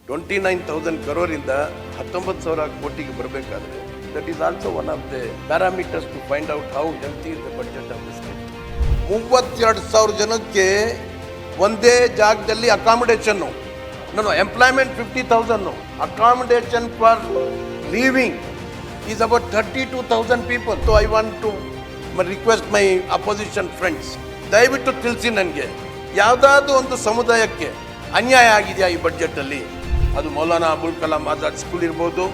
29,000 crore-ಇಂದ 19,000 ಕೋಟಿಗೆ ಬರಬೇಕಾದ್ರೆ that is also one of the parameters to find out how healthy is the budget of the state. 32,000 ಜನಕ್ಕೆ ಒಂದೇ ಜಾಗದಲ್ಲಿ ಅಕಾಮಿಡೇಷನ್ನು, employment 50,000, accommodation for living is about 32,000 people. So I want to request my opposition friends, ದಯವಿಟ್ಟು ತಿಳಿಸಿ ನನಗೆ ಯಾವುದಾದ್ರೂ ಒಂದು ಸಮುದಾಯಕ್ಕೆ ಅನ್ಯಾಯ ಆಗಿದೆಯಾ ಈ ಬಡ್ಜೆಟಲ್ಲಿ? ಅದು ಮೌಲಾನಾ ಅಬುಲ್ ಕಲಾಂ ಆಜಾದ್ ಸ್ಕೂಲ್ ಇರ್ಬೋದು,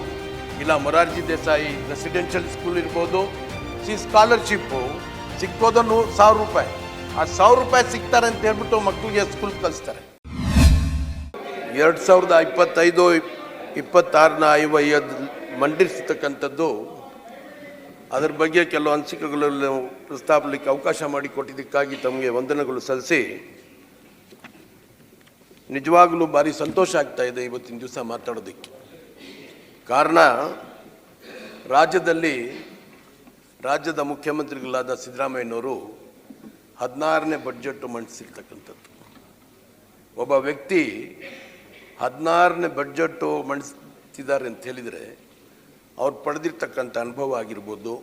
ಇಲ್ಲ ಮೊರಾರ್ಜಿ ದೇಸಾಯಿ ರೆಸಿಡೆನ್ಷಿಯಲ್ ಸ್ಕೂಲ್ ಇರ್ಬೋದು. ಸ್ಕಾಲರ್ಶಿಪ್ಪು ಸಿಕ್ಕೋದು 1,000 ರೂಪಾಯಿ. ಆ 1,000 ರೂಪಾಯಿ ಸಿಗ್ತಾರೆ ಅಂತ ಹೇಳ್ಬಿಟ್ಟು ಮಕ್ಕಳಿಗೆ ಸ್ಕೂಲ್ ಕಳಿಸ್ತಾರೆ. 2025-26 ಮಂಡಿಸ್ತಕ್ಕಂಥದ್ದು, ಅದರ ಬಗ್ಗೆ ಕೆಲವು ಅನಿಸಿಕೆಗಳನ್ನು ಪ್ರಸ್ತಾಪಲಿಕ್ಕೆ ಅವಕಾಶ ಮಾಡಿಕೊಟ್ಟಿದ್ದಕ್ಕಾಗಿ ತಮಗೆ ವಂದನೆಗಳು ಸಲ್ಲಿಸಿ, ನಿಜವಾಗಲೂ ಭಾರಿ ಸಂತೋಷ ಆಗ್ತಾ ಇದೆ ಇವತ್ತಿನ ದಿವಸ ಮಾತಾಡೋದಕ್ಕೆ. ಕಾರಣ, ರಾಜ್ಯದ ಮುಖ್ಯಮಂತ್ರಿಗಳಾದ ಸಿದ್ದರಾಮಯ್ಯನವರು 16ನೇ ಬಡ್ಜೆಟ್ ಮಂಡಿಸಿರ್ತಕ್ಕಂಥದ್ದು. ಒಬ್ಬ ವ್ಯಕ್ತಿ 16ನೇ ಬಡ್ಜೆಟ್ಟು ಮಂಡಿಸ್ತಿದ್ದಾರೆ ಅಂತ ಹೇಳಿದರೆ ಅವ್ರು ಪಡೆದಿರ್ತಕ್ಕಂಥ ಅನುಭವ ಆಗಿರ್ಬೋದು,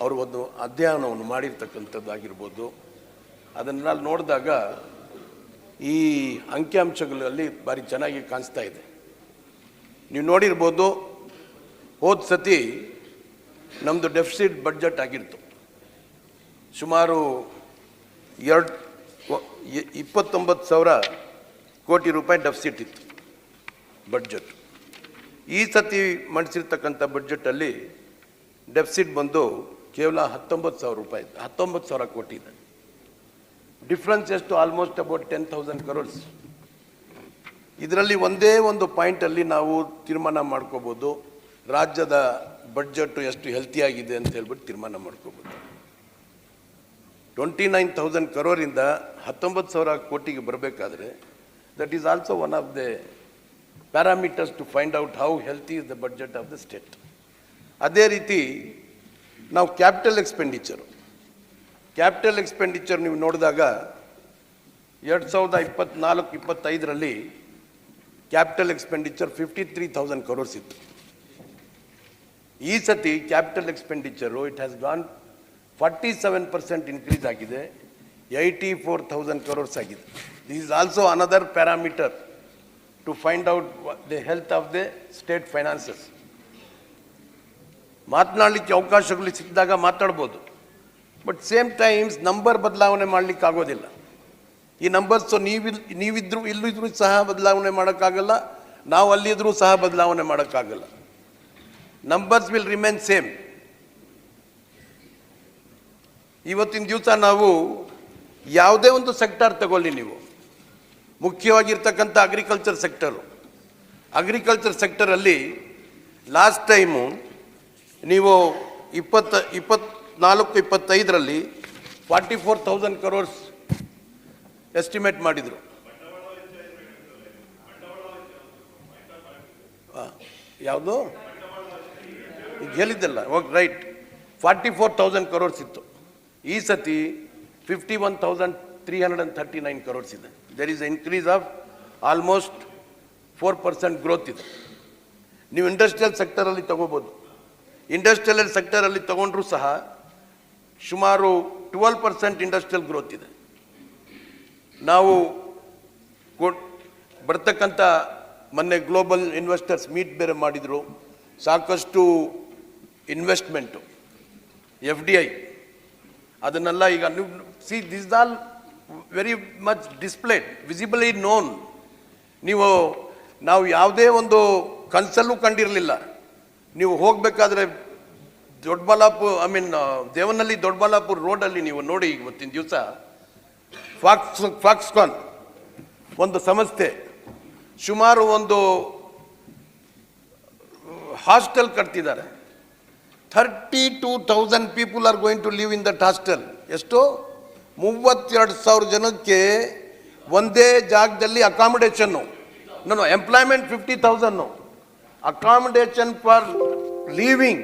ಅವರು ಒಂದು ಅಧ್ಯಯನವನ್ನು ಮಾಡಿರ್ತಕ್ಕಂಥದ್ದಾಗಿರ್ಬೋದು, ಅದನ್ನೆಲ್ಲ ನೋಡಿದಾಗ ಈ ಅಂಕಿಅಂಶಗಳಲ್ಲಿ ಭಾರಿ ಚೆನ್ನಾಗಿ ಕಾಣಿಸ್ತಾ ಇದೆ. ನೀವು ನೋಡಿರ್ಬೋದು, ಹೋದ ಸತಿ ನಮ್ಮದು ಡೆಫಿಸಿಟ್ ಬಡ್ಜೆಟ್ ಆಗಿತ್ತು. ಸುಮಾರು 29,000 ಕೋಟಿ ರೂಪಾಯಿ ಡೆಫಿಸಿಟ್ ಇತ್ತು ಬಡ್ಜೆಟ್. ಈ ಸತಿ ಮಂಡಿಸಿರ್ತಕ್ಕಂಥ ಬಡ್ಜೆಟಲ್ಲಿ ಡೆಫಿಸಿಟ್ ಬಂದು ಕೇವಲ 19,000 ರೂಪಾಯಿ, 19,000 ಕೋಟಿ ಇದೆ. ಡಿಫ್ರೆನ್ಸ್ ಎಷ್ಟು? Almost about 10,000 crores. ಇದರಲ್ಲಿ ಒಂದೇ ಒಂದು ಪಾಯಿಂಟಲ್ಲಿ ನಾವು ತೀರ್ಮಾನ ಮಾಡ್ಕೋಬೋದು, ರಾಜ್ಯದ ಬಡ್ಜೆಟ್ಟು ಎಷ್ಟು ಹೆಲ್ತಿಯಾಗಿದೆ ಅಂತ ಹೇಳ್ಬಿಟ್ಟು ತೀರ್ಮಾನ ಮಾಡ್ಕೋಬೋದು. 29,000 crore-ಇಂದ 19,000 ಕೋಟಿಗೆ ಬರಬೇಕಾದ್ರೆ that is also one of the parameters to find out how healthy is the budget of the state. ಅದೇ ರೀತಿ ನಾವು ಕ್ಯಾಪಿಟಲ್ ಎಕ್ಸ್ಪೆಂಡಿಚರ್ ನೀವು ನೋಡಿದಾಗ 2024-25ರಲ್ಲಿ ಕ್ಯಾಪಿಟಲ್ ಎಕ್ಸ್ಪೆಂಡಿಚರ್ 53,000 crores ಇತ್ತು. ಈ ಸತಿ capital expenditure it has gone 47% increase ಆಗಿದೆ, 84,000 crores ಆಗಿದೆ. This is also another parameter to find out the health of the state finances. ಮಾತನಾಡಲಿಕ್ಕೆ ಅವಕಾಶಗಳು ಸಿಕ್ಕಿದಾಗ ಮಾತಾಡ್ಬೋದು, ಬಟ್ ಸೇಮ್ ಟೈಮ್ಸ್ ನಂಬರ್ ಬದಲಾವಣೆ ಮಾಡಲಿಕ್ಕೆ ಆಗೋದಿಲ್ಲ. ಈ ನಂಬರ್ಸು ನೀವಿದ್ರು ಇಲ್ಲಿದ್ರೂ ಸಹ ಬದಲಾವಣೆ ಮಾಡೋಕ್ಕಾಗಲ್ಲ, ನಾವು ಅಲ್ಲಿದ್ರೂ ಸಹ ಬದಲಾವಣೆ ಮಾಡೋಕ್ಕಾಗಲ್ಲ. Numbers will remain same. ಇವತ್ತಿನ ದಿವಸ ನಾವು ಯಾವುದೇ ಒಂದು ಸೆಕ್ಟರ್ ತಗೊಳ್ಳಿ, ನೀವು ಮುಖ್ಯವಾಗಿರ್ತಕ್ಕಂಥ ಅಗ್ರಿಕಲ್ಚರ್ ಸೆಕ್ಟರಲ್ಲಿ ಲಾಸ್ಟ್ ಟೈಮು ನೀವು 24-25ರಲ್ಲಿ 44,000 crores ಎಸ್ಟಿಮೇಟ್ ಮಾಡಿದರು. ಯಾವುದು ಈಗ ಹೇಳಿದ್ದಲ್ಲ, ಓಕೆ ರೈಟ್, 44,000 crores ಇತ್ತು. ಈ ಸತಿ 51,339 crores ಇದೆ. There is increase of almost 4% growth ಇದೆ. ನೀವು ಇಂಡಸ್ಟ್ರಿಯಲ್ ಸೆಕ್ಟರಲ್ಲಿ ತಗೋಬೋದು. ಇಂಡಸ್ಟ್ರಿಯಲ್ ಸೆಕ್ಟರಲ್ಲಿ ತಗೊಂಡ್ರೂ ಸಹ ಸುಮಾರು 12% ಇಂಡಸ್ಟ್ರಿಯಲ್ ಗ್ರೋತ್ ಇದೆ. ನಾವು ಬರ್ತಕ್ಕಂಥ ಮೊನ್ನೆ ಗ್ಲೋಬಲ್ ಇನ್ವೆಸ್ಟರ್ಸ್ ಮೀಟ್ ಬೇರೆ ಮಾಡಿದರು. ಸಾಕಷ್ಟು ಇನ್ವೆಸ್ಟ್ಮೆಂಟು, FDI ಅದನ್ನೆಲ್ಲ ಈಗ see this all very much displayed, visibly known. ನಾವು ಯಾವುದೇ ಒಂದು ಕನಸಲ್ಲೂ ಕಂಡಿರಲಿಲ್ಲ. ನೀವು ಹೋಗಬೇಕಾದ್ರೆ ದೇವನಹಳ್ಳಿ ದೊಡ್ಡಬಳ್ಳಾಪುರ ರೋಡಲ್ಲಿ ನೀವು ನೋಡಿ, ಇವತ್ತಿನ ದಿವಸ ಫಾಕ್ಸ್ಕಾನ್ ಒಂದು ಸಂಸ್ಥೆ ಸುಮಾರು ಒಂದು ಹಾಸ್ಟೆಲ್ ಕಟ್ತಿದ್ದಾರೆ. 32,000 people are going to live in that hostel. ಎಷ್ಟು? 32,000 ಜನಕ್ಕೆ ಒಂದೇ ಜಾಗದಲ್ಲಿ ಅಕಾಮಿಡೇಷನ್ನು, employment 50,000, accommodation for living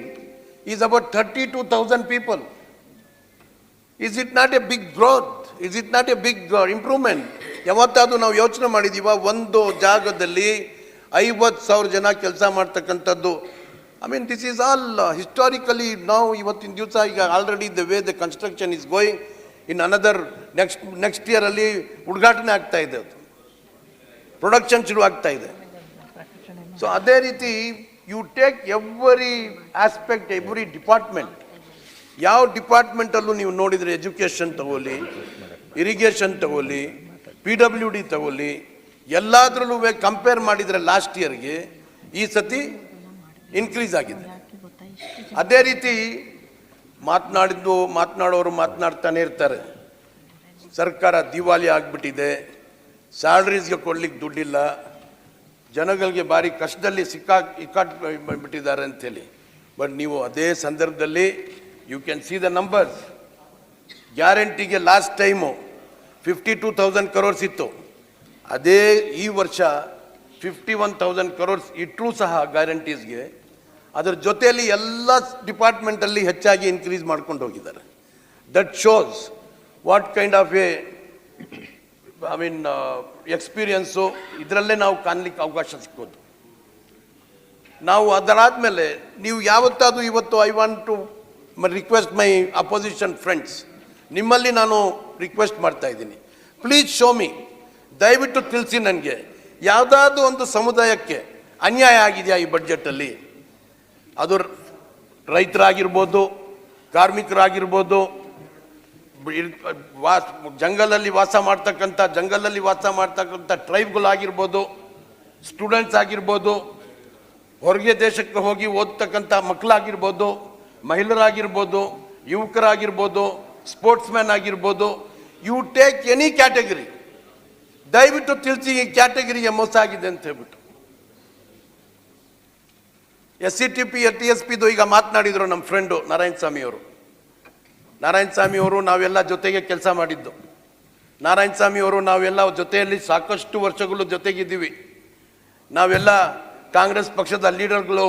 is about 32,000 people. Is it not a big growth? Is it not a big improvement? ಯಾವತ್ತಾದರೂ ನಾವು ಯೋಚನೆ ಮಾಡಿದ್ದೀವ ಒಂದು ಜಾಗದಲ್ಲಿ 50,000 ಜನ ಕೆಲಸ ಮಾಡ್ತಕ್ಕಂಥದ್ದು. I mean this is all historically ನಾವು ಇವತ್ತಿನ ದಿವಸ ಈಗ already the way the construction is going in another next ಇಯರಲ್ಲಿ ಉದ್ಘಾಟನೆ ಆಗ್ತಾ ಇದೆ, ಅದು ಪ್ರೊಡಕ್ಷನ್ ಶುರು ಆಗ್ತಾ ಇದೆ. ಸೊ ಅದೇ ರೀತಿ you take every aspect, every department. ಯಾವ ಡಿಪಾರ್ಟ್ಮೆಂಟಲ್ಲೂ ನೀವು ನೋಡಿದರೆ ಎಜುಕೇಷನ್ ತಗೊಳ್ಳಿ, ಇರಿಗೇಷನ್ ತಗೊಳ್ಳಿ, PWD ತಗೊಳ್ಳಿ, ಎಲ್ಲದರಲ್ಲೂ ಕಂಪೇರ್ ಮಾಡಿದರೆ ಲಾಸ್ಟ್ ಇಯರ್ಗೆ ಈ ಸತಿ ಇನ್ಕ್ರೀಸ್ ಆಗಿದೆ. ಅದೇ ರೀತಿ ಮಾತನಾಡೋರು ಮಾತನಾಡ್ತಾನೆ ಇರ್ತಾರೆ. ಸರ್ಕಾರ ದಿವಾಳಿ ಆಗಿಬಿಟ್ಟಿದೆ, ಸ್ಯಾಲ್ರೀಸ್ಗೆ ಕೊಡ್ಲಿಕ್ಕೆ ದುಡ್ಡಿಲ್ಲ, ಜನಗಳಿಗೆ ಭಾರಿ ಕಷ್ಟದಲ್ಲಿ ಇಕ್ಕಾಟ್ಬಿಟ್ಟಿದ್ದಾರೆ ಅಂಥೇಳಿ. ಬಟ್ ನೀವು ಅದೇ ಸಂದರ್ಭದಲ್ಲಿ you can see the numbers. ಗ್ಯಾರಂಟಿಗೆ ಲಾಸ್ಟ್ ಟೈಮು 52,000 crores ಇತ್ತು, ಅದೇ ಈ ವರ್ಷ 51,000 crores ಇಟ್ಟರೂ ಸಹ ಗ್ಯಾರಂಟೀಸ್ಗೆ. ಅದರ ಜೊತೆಯಲ್ಲಿ ಎಲ್ಲ ಡಿಪಾರ್ಟ್ಮೆಂಟಲ್ಲಿ ಹೆಚ್ಚಾಗಿ ಇನ್ಕ್ರೀಸ್ ಮಾಡ್ಕೊಂಡು ಹೋಗಿದ್ದಾರೆ. That shows what kind of A I mean experience ಇದರಲ್ಲೇ ನಾವು ಕಾಣಲಿಕ್ಕೆ ಅವಕಾಶ ಸಿಕ್ಕೋದು. ನಾವು ಅದರಾದಮೇಲೆ ನೀವು ಯಾವತ್ತಾದರೂ ಇವತ್ತು I want to request my opposition friends, ನಿಮ್ಮಲ್ಲಿ ನಾನು ರಿಕ್ವೆಸ್ಟ್ ಮಾಡ್ತಾ ಇದ್ದೀನಿ, ಪ್ಲೀಸ್ ಶೋ ಮಿ, ದಯವಿಟ್ಟು ತಿಳಿಸಿ ನನಗೆ ಯಾವುದಾದ್ರೂ ಒಂದು ಸಮುದಾಯಕ್ಕೆ ಅನ್ಯಾಯ ಆಗಿದೆಯಾ ಈ ಬಡ್ಜೆಟಲ್ಲಿ. ಅದು ರೈತರಾಗಿರ್ಬೋದು, ಕಾರ್ಮಿಕರಾಗಿರ್ಬೋದು, ಜಂಗಲಲ್ಲಿ ವಾಸ ಮಾಡ್ತಕ್ಕಂಥ ಟ್ರೈಬ್ಗಳಾಗಿರ್ಬೋದು, ಸ್ಟೂಡೆಂಟ್ಸ್ ಆಗಿರ್ಬೋದು, ಹೊರಗೆ ದೇಶಕ್ಕೆ ಹೋಗಿ ಓದ್ತಕ್ಕಂಥ ಮಕ್ಕಳಾಗಿರ್ಬೋದು, ಮಹಿಳೆಯರಾಗಿರ್ಬೋದು, ಯುವಕರಾಗಿರ್ಬೋದು, ಸ್ಪೋರ್ಟ್ಸ್ ಮ್ಯಾನ್ ಆಗಿರ್ಬೋದು, ಯು ಟೇಕ್ ಎನಿ ಕ್ಯಾಟಗರಿ, ದಯವಿಟ್ಟು ತಿಳಿಸಿ ಈ ಕ್ಯಾಟಗರಿಗೆ ಮೋಸ ಆಗಿದೆ ಅಂತ ಹೇಳ್ಬಿಟ್ಟು. SCTP TSPದು ಈಗ ಮಾತನಾಡಿದರು ನಮ್ಮ ಫ್ರೆಂಡು ನಾರಾಯಣ ಸ್ವಾಮಿ ಅವರು. ನಾವೆಲ್ಲ ಜೊತೆಗೆ ಕೆಲಸ ಮಾಡಿದ್ದು. ನಾರಾಯಣ ಸ್ವಾಮಿ ಅವರು ನಾವೆಲ್ಲ ಜೊತೆಯಲ್ಲಿ ಸಾಕಷ್ಟು ವರ್ಷಗಳು ಜೊತೆಗಿದ್ದೀವಿ. ನಾವೆಲ್ಲ ಕಾಂಗ್ರೆಸ್ ಪಕ್ಷದ ಲೀಡರ್ಗಳು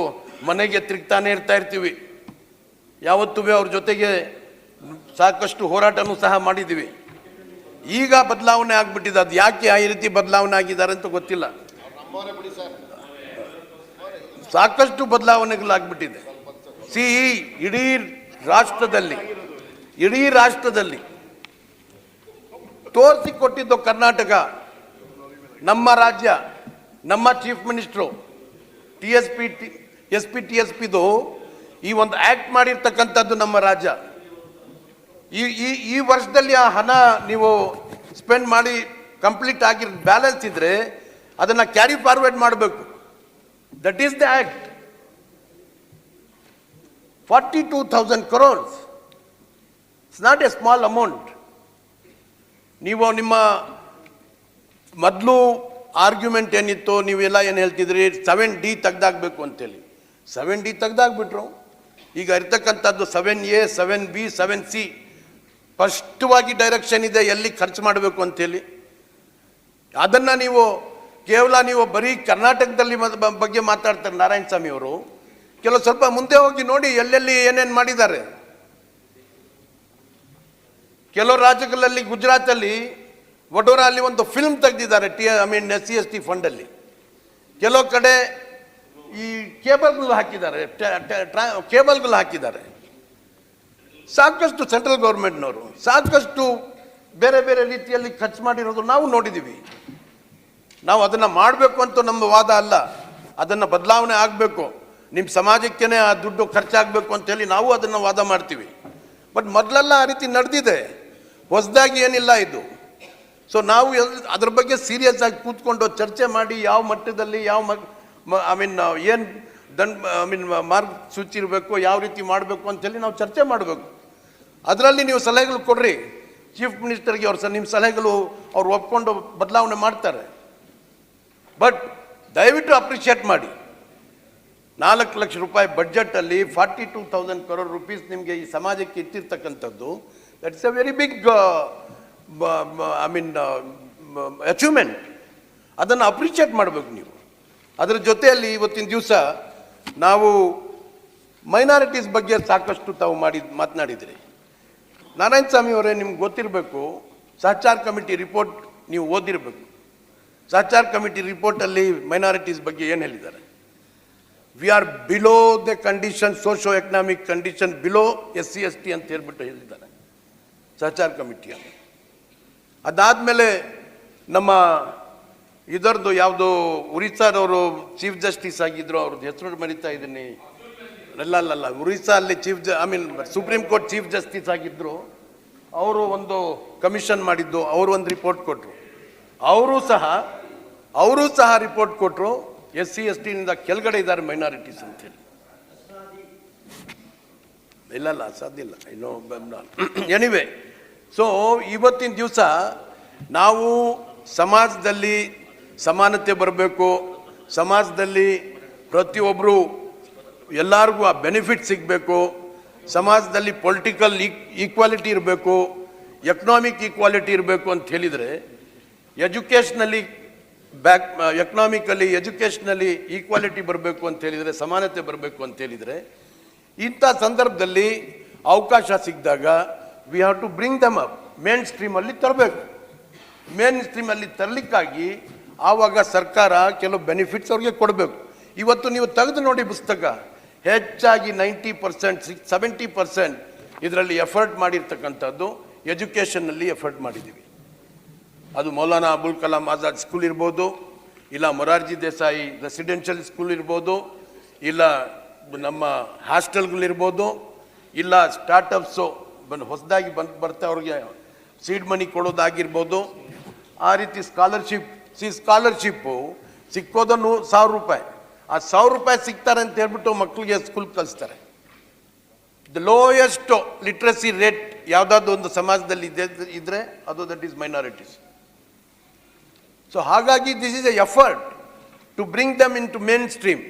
ಮನೆಗೆ ತಿರುಗ್ತಾನೆ ಇರ್ತೀವಿ. ಯಾವತ್ತೂ ಅವ್ರ ಜೊತೆಗೆ ಸಾಕಷ್ಟು ಹೋರಾಟನೂ ಸಹ ಮಾಡಿದ್ದೀವಿ. ಈಗ ಬದಲಾವಣೆ ಆಗ್ಬಿಟ್ಟಿದೆ. ಅದು ಯಾಕೆ ಈ ರೀತಿ ಬದಲಾವಣೆ ಆಗಿದ್ದಾರೆ ಅಂತ ಗೊತ್ತಿಲ್ಲ. ಸಾಕಷ್ಟು ಬದಲಾವಣೆಗಳಾಗ್ಬಿಟ್ಟಿದೆ. ಇಡೀ ರಾಷ್ಟ್ರದಲ್ಲಿ ತೋರಿಸಿಕೊಟ್ಟಿದ್ದು ಕರ್ನಾಟಕ, ನಮ್ಮ ರಾಜ್ಯ, ನಮ್ಮ ಚೀಫ್ ಮಿನಿಸ್ಟ್ರು TSPದು ಈ ಒಂದು ಆಕ್ಟ್ ಮಾಡಿರ್ತಕ್ಕಂಥದ್ದು ನಮ್ಮ ರಾಜ್ಯ. ಈ ವರ್ಷದಲ್ಲಿ ಆ ಹಣ ನೀವು ಸ್ಪೆಂಡ್ ಮಾಡಿ ಕಂಪ್ಲೀಟ್ ಆಗಿ ಬ್ಯಾಲೆನ್ಸ್ ಇದ್ರೆ ಅದನ್ನು ಕ್ಯಾರಿ ಫಾರ್ವರ್ಡ್ ಮಾಡಬೇಕು. That is the act. 42,000 crores. It's not A small amount. ನೀವು ನಿಮ್ಮ ಮೊದಲು ಆರ್ಗ್ಯುಮೆಂಟ್ ಏನಿತ್ತು, ನೀವೆಲ್ಲ ಏನು ಹೇಳ್ತಿದ್ರಿ 7D ತೆಗ್ದಾಗಬೇಕು ಅಂತೇಳಿ. 7D ತೆಗ್ದಾಗ್ಬಿಟ್ರು. ಈಗ ಇರ್ತಕ್ಕಂಥದ್ದು 7A, 7B, 7C ಸ್ಪಷ್ಟವಾಗಿ ಡೈರೆಕ್ಷನ್ ಇದೆ ಎಲ್ಲಿ ಖರ್ಚು ಮಾಡಬೇಕು ಅಂತೇಳಿ. ಅದನ್ನು ನೀವು ಬರೀ ಕರ್ನಾಟಕದಲ್ಲಿ ಬಗ್ಗೆ ಮಾತಾಡ್ತಾರೆ ನಾರಾಯಣ ಸ್ವಾಮಿ ಅವರು. ಕೆಲವು ಸ್ವಲ್ಪ ಮುಂದೆ ಹೋಗಿ ನೋಡಿ ಎಲ್ಲೆಲ್ಲಿ ಏನೇನು ಮಾಡಿದ್ದಾರೆ. ಕೆಲವು ರಾಜ್ಯಗಳಲ್ಲಿ, ಗುಜರಾತಲ್ಲಿ ವಡೋರಲ್ಲಿ ಒಂದು ಫಿಲ್ಮ್ ತೆಗೆದಿದ್ದಾರೆ SC/ST ಫಂಡಲ್ಲಿ. ಕೆಲವು ಕಡೆ ಈ ಕೇಬಲ್ಗಳು ಹಾಕಿದ್ದಾರೆ. ಸಾಕಷ್ಟು ಸೆಂಟ್ರಲ್ ಗೌರ್ಮೆಂಟ್ನವರು ಸಾಕಷ್ಟು ಬೇರೆ ಬೇರೆ ರೀತಿಯಲ್ಲಿ ಖರ್ಚು ಮಾಡಿರೋದು ನಾವು ನೋಡಿದ್ದೀವಿ. ನಾವು ಅದನ್ನು ಮಾಡಬೇಕು ಅಂತ ನಮ್ಮ ವಾದ ಅಲ್ಲ, ಅದನ್ನು ಬದಲಾವಣೆ ಆಗಬೇಕು, ನಿಮ್ಮ ಸಮಾಜಕ್ಕೇ ಆ ದುಡ್ಡು ಖರ್ಚಾಗಬೇಕು ಅಂತೇಳಿ ನಾವು ಅದನ್ನು ವಾದ ಮಾಡ್ತೀವಿ. ಬಟ್ ಮೊದಲೆಲ್ಲ ಆ ರೀತಿ ನಡೆದಿದೆ, ಹೊಸದಾಗಿ ಏನಿಲ್ಲ ಇದು. ಸೊ ನಾವು ಅದ್ರ ಬಗ್ಗೆ ಸೀರಿಯಸ್ ಆಗಿ ಕೂತ್ಕೊಂಡು ಚರ್ಚೆ ಮಾಡಿ ಯಾವ ಮಟ್ಟದಲ್ಲಿ ಮಾರ್ಗಸೂಚಿ ಇರಬೇಕು, ಯಾವ ರೀತಿ ಮಾಡಬೇಕು ಅಂತೇಳಿ ನಾವು ಚರ್ಚೆ ಮಾಡಬೇಕು. ಅದರಲ್ಲಿ ನೀವು ಸಲಹೆಗಳು ಕೊಡ್ರಿ ಚೀಫ್ ಮಿನಿಸ್ಟರ್ಗೆ. ನಿಮ್ಮ ಸಲಹೆಗಳು ಅವ್ರು ಒಪ್ಕೊಂಡು ಬದಲಾವಣೆ ಮಾಡ್ತಾರೆ. ಬಟ್ ದಯವಿಟ್ಟು ಅಪ್ರಿಷಿಯೇಟ್ ಮಾಡಿ. 4 ಲಕ್ಷ ರೂಪಾಯಿ ಬಡ್ಜೆಟಲ್ಲಿ 42,000 crore rupees ನಿಮಗೆ ಈ ಸಮಾಜಕ್ಕೆ ಇಟ್ಟಿರ್ತಕ್ಕಂಥದ್ದು, that's a very big achievement. ಅದನ್ನು ಅಪ್ರಿಷಿಯೇಟ್ ಮಾಡಬೇಕು ನೀವು. ಅದರ ಜೊತೆಯಲ್ಲಿ ಇವತ್ತಿನ ದಿವಸ ನಾವು ಮೈನಾರಿಟೀಸ್ ಬಗ್ಗೆ ಸಾಕಷ್ಟು ತಾವು ಮಾತನಾಡಿದ್ರಿ. ನಾರಾಯಣ ಸ್ವಾಮಿ ಅವರೇ, ನಿಮ್ಗೆ ಗೊತ್ತಿರಬೇಕು, ಸಹಚಾರ ಕಮಿಟಿ ರಿಪೋರ್ಟ್ ನೀವು ಓದಿರಬೇಕು. ಸಹಚಾರ ಕಮಿಟಿ ರಿಪೋರ್ಟಲ್ಲಿ ಮೈನಾರಿಟೀಸ್ ಬಗ್ಗೆ ಏನು ಹೇಳಿದ್ದಾರೆ? We are below the condition, socio economic condition below SC ST ಅಂತ ಹೇಳ್ಬಿಟ್ಟು ಹೇಳಿದ್ದಾರೆ ಸಹಚಾರ ಕಮಿಟಿಯಲ್ಲಿ. ಅದಾದಮೇಲೆ ನಮ್ಮ ಇದರದ್ದು ಯಾವುದೋ ಒರಿಸ್ಸಾದವರು ಚೀಫ್ ಜಸ್ಟಿಸ್ ಆಗಿದ್ರು, ಅವ್ರದ್ದು ಹೆಸರು ಮರಿತಾ ಇದ್ದೀನಿ. ಅಲ್ಲ ಒರಿಸ್ಸಾ ಅಲ್ಲಿ ಸುಪ್ರೀಂ ಕೋರ್ಟ್ ಚೀಫ್ ಜಸ್ಟಿಸ್ ಆಗಿದ್ರು. ಅವರು ಒಂದು ಕಮಿಷನ್ ಮಾಡಿದ್ದು, ಅವರು ಒಂದು ರಿಪೋರ್ಟ್ ಕೊಟ್ಟರು. ಅವರು ಸಹ ರಿಪೋರ್ಟ್ ಕೊಟ್ಟರು, SC ST ನಿಂದ ಕೆಳಗಡೆ ಇದ್ದಾರೆ ಮೈನಾರಿಟೀಸ್ ಅಂತೇಳಿ. ಇಲ್ಲ ಸಾಧ್ಯ ಇಲ್ಲ. ಎನಿವೆ, ಸೊ ಇವತ್ತಿನ ದಿವಸ ನಾವು ಸಮಾಜದಲ್ಲಿ ಸಮಾನತೆ ಬರಬೇಕು, ಸಮಾಜದಲ್ಲಿ ಪ್ರತಿಯೊಬ್ಬರು ಎಲ್ಲರಿಗೂ ಆ ಬೆನಿಫಿಟ್ ಸಿಗಬೇಕು, ಸಮಾಜದಲ್ಲಿ ಪೊಲಿಟಿಕಲ್ ಈಕ್ವಾಲಿಟಿ ಇರಬೇಕು, ಎಕನಾಮಿಕ್ ಈಕ್ವಾಲಿಟಿ ಇರಬೇಕು ಅಂತ ಹೇಳಿದರೆ, ಎಕನಾಮಿಕಲಿ ಎಜುಕೇಷನಲ್ಲಿ ಈಕ್ವಾಲಿಟಿ ಬರಬೇಕು ಅಂತ ಹೇಳಿದರೆ, ಸಮಾನತೆ ಬರಬೇಕು ಅಂತ ಹೇಳಿದರೆ, ಇಂಥ ಸಂದರ್ಭದಲ್ಲಿ ಅವಕಾಶ ಸಿಕ್ಕಿದಾಗ we have to bring them up, ಮೇನ್ ಸ್ಟ್ರೀಮಲ್ಲಿ ತರಬೇಕು. ಮೇನ್ ಸ್ಟ್ರೀಮಲ್ಲಿ ತರಲಿಕ್ಕಾಗಿ ಆವಾಗ ಸರ್ಕಾರ ಕೆಲವು ಬೆನಿಫಿಟ್ಸ್ ಅವ್ರಿಗೆ ಕೊಡಬೇಕು. ಇವತ್ತು ನೀವು ತೆಗೆದು ನೋಡಿ ಪುಸ್ತಕ, ಹೆಚ್ಚಾಗಿ 90%, 70% ಇದರಲ್ಲಿ ಎಫರ್ಟ್ ಮಾಡಿರ್ತಕ್ಕಂಥದ್ದು ಎಜುಕೇಷನ್ನಲ್ಲಿ ಎಫರ್ಟ್ ಮಾಡಿದ್ದೀವಿ. ಅದು ಮೌಲಾನಾ ಅಬುಲ್ ಕಲಾಂ ಆಜಾದ್ ಸ್ಕೂಲ್ ಇರ್ಬೋದು, ಇಲ್ಲ ಮೊರಾರ್ಜಿ ದೇಸಾಯಿ ರೆಸಿಡೆನ್ಷಿಯಲ್ ಸ್ಕೂಲ್ ಇರ್ಬೋದು, ಇಲ್ಲ ನಮ್ಮ ಹಾಸ್ಟೆಲ್ಗಳಿರ್ಬೋದು, ಇಲ್ಲ ಸ್ಟಾರ್ಟಪ್ಸು ಹೊಸದಾಗಿ ಬರ್ತಾ ಅವ್ರಿಗೆ ಸೀಡ್ ಮನಿ ಕೊಡೋದಾಗಿರ್ಬೋದು. ಆ ರೀತಿ ಸ್ಕಾಲರ್ಶಿಪ್ಪು ಸಿಕ್ಕೋದು ₹1,000. ಆ ₹1,000 ಸಿಗ್ತಾರೆ ಅಂತ ಹೇಳ್ಬಿಟ್ಟು ಮಕ್ಕಳಿಗೆ ಸ್ಕೂಲ್ ಕಲಿಸ್ತಾರೆ. ದ ಲೋಯೆಸ್ಟ್ ಲಿಟ್ರಸಿ ರೇಟ್ ಯಾವುದಾದ್ರು ಒಂದು ಸಮಾಜದಲ್ಲಿ ಇದ್ರೆ ಅದು ದಟ್ ಈಸ್ ಮೈನಾರಿಟೀಸ್. ಸೊ ಹಾಗಾಗಿ this is a effort to bring them into mainstream.